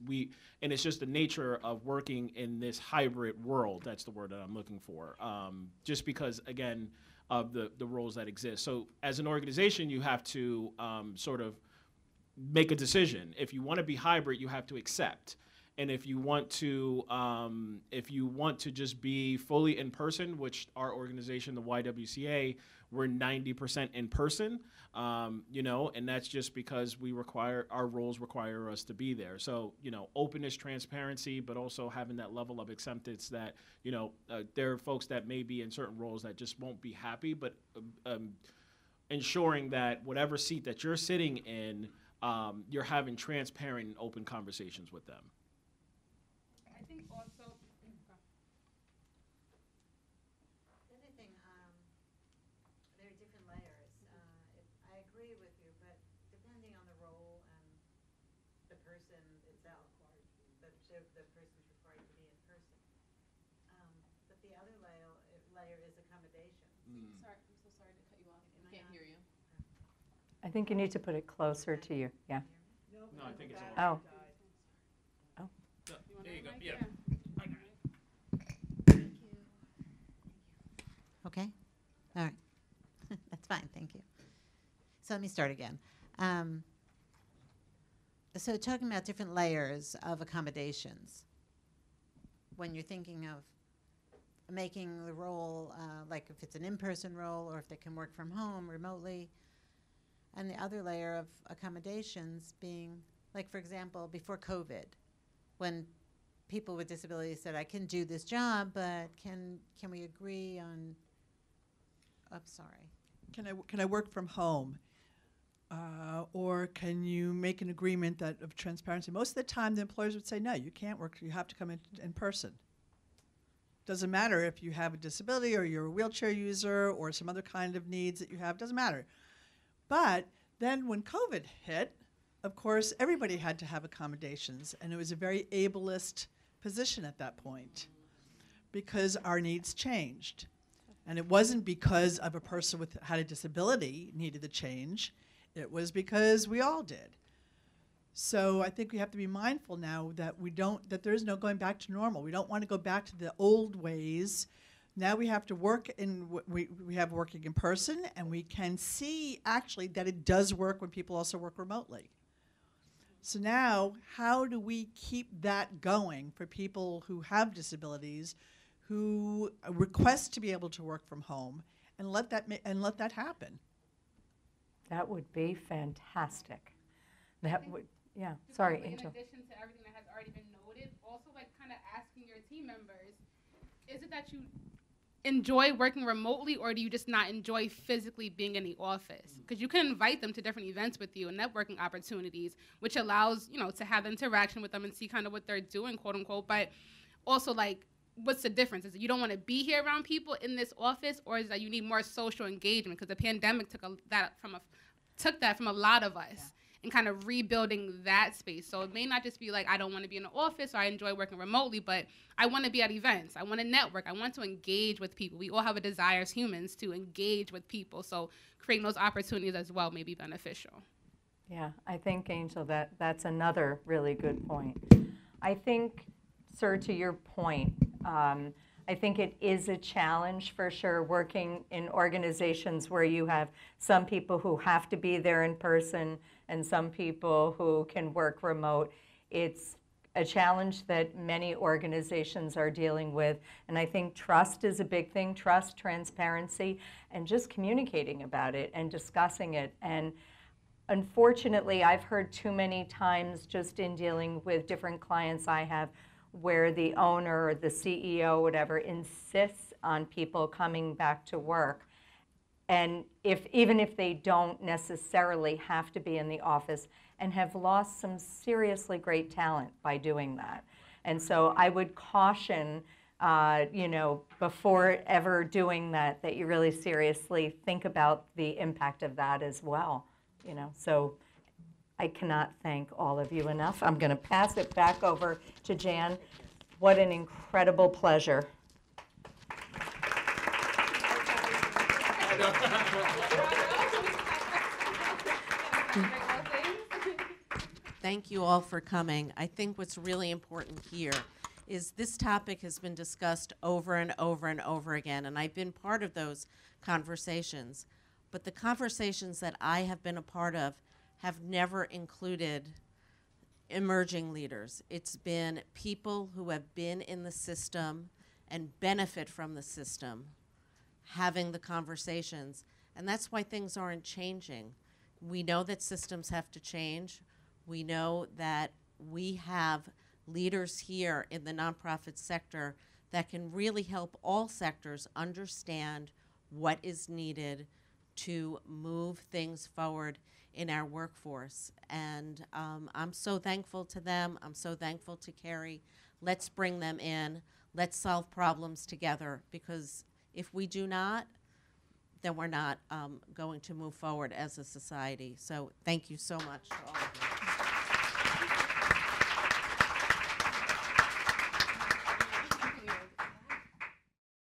it's just the nature of working in this hybrid world. That's the word that I'm looking for. Just because, again, of the roles that exist. So as an organization, you have to sort of make a decision. If you want to be hybrid, you have to accept. And if you want to just be fully in person, which our organization, the YWCA, we're 90% in person, and that's just because our roles require us to be there. So, openness, transparency, but also having that level of acceptance that, there are folks that may be in certain roles that just won't be happy, but ensuring that whatever seat that you're sitting in, you're having transparent and open conversations with them. I think also. The other thing, there are different layers. I agree with you, but depending on the role and the person itself, the person's required to be in person. But the other layer is accommodation. Sorry, I'm so sorry to cut you off. Am I Can't not- hear you. I think you need to put it closer to you. Yeah. No, I think it's Oh. There you go. Right Yeah. there. Okay? All right. That's fine, thank you. So let me start again. So talking about different layers of accommodations, when you're thinking of making the role, like if it's an in-person role or if they can work from home remotely, and the other layer of accommodations being, like for example, before COVID, when people with disabilities said, I can do this job, but can we agree on, I'm sorry. Can I work from home? Or can you make an agreement of transparency? Most of the time, the employers would say, no, you can't work. You have to come in person. Doesn't matter if you have a disability or you're a wheelchair user or some other kind of needs that you have. Doesn't matter. But then when COVID hit, of course, everybody had to have accommodations. And it was a very ableist position at that point because our needs changed. And it wasn't because of a person had a disability needed the change. It was because we all did. So I think we have to be mindful now that that there is no going back to normal. We don't want to go back to the old ways. Now we have to work we have working in person, and we can see actually that it does work when people also work remotely. So now, how do we keep that going for people who have disabilities, who request to be able to work from home, and let that happen? That would be fantastic. That would, yeah. Sorry, Probably Angel. In addition to everything that has already been noted, also like kind of asking your team members, is it that you enjoy working remotely, or do you just not enjoy physically being in the office? Because you can invite them to different events with you and networking opportunities, which allows, to have interaction with them and see kind of what they're doing, quote unquote. But also, like, what's the difference? Is it you don't want to be here around people in this office, or is that you need more social engagement? Because the pandemic took that from a lot of us, and kind of rebuilding that space. So it may not just be like, I don't want to be in the office or I enjoy working remotely, but I want to be at events. I want to network. I want to engage with people. We all have a desire as humans to engage with people. So creating those opportunities as well may be beneficial. Yeah, I think, Angel, that's another really good point. I think, sir, to your point, I think it is a challenge for sure working in organizations where you have some people who have to be there in person and some people who can work remote. It's a challenge that many organizations are dealing with, and I think trust is a big thing. Trust, transparency, and just communicating about it and discussing it. And unfortunately, I've heard too many times just in dealing with different clients I have where the owner or the CEO, whatever, insists on people coming back to work. And even if they don't necessarily have to be in the office, and have lost some seriously great talent by doing that. And so I would caution, before ever doing that you really seriously think about the impact of that as well. So I cannot thank all of you enough. I'm going to pass it back over to Jan. What an incredible pleasure. Thank you all for coming. I think what's really important here is this topic has been discussed over and over and over again, and I've been part of those conversations. But the conversations that I have been a part of have never included emerging leaders. It's been people who have been in the system and benefit from the system having the conversations. And that's why things aren't changing. We know that systems have to change. We know that we have leaders here in the nonprofit sector that can really help all sectors understand what is needed to move things forward in our workforce. And I'm so thankful to them. I'm so thankful to Kerry. Let's bring them in. Let's solve problems together, because if we do not, then we're not going to move forward as a society. So thank you so much to all of you.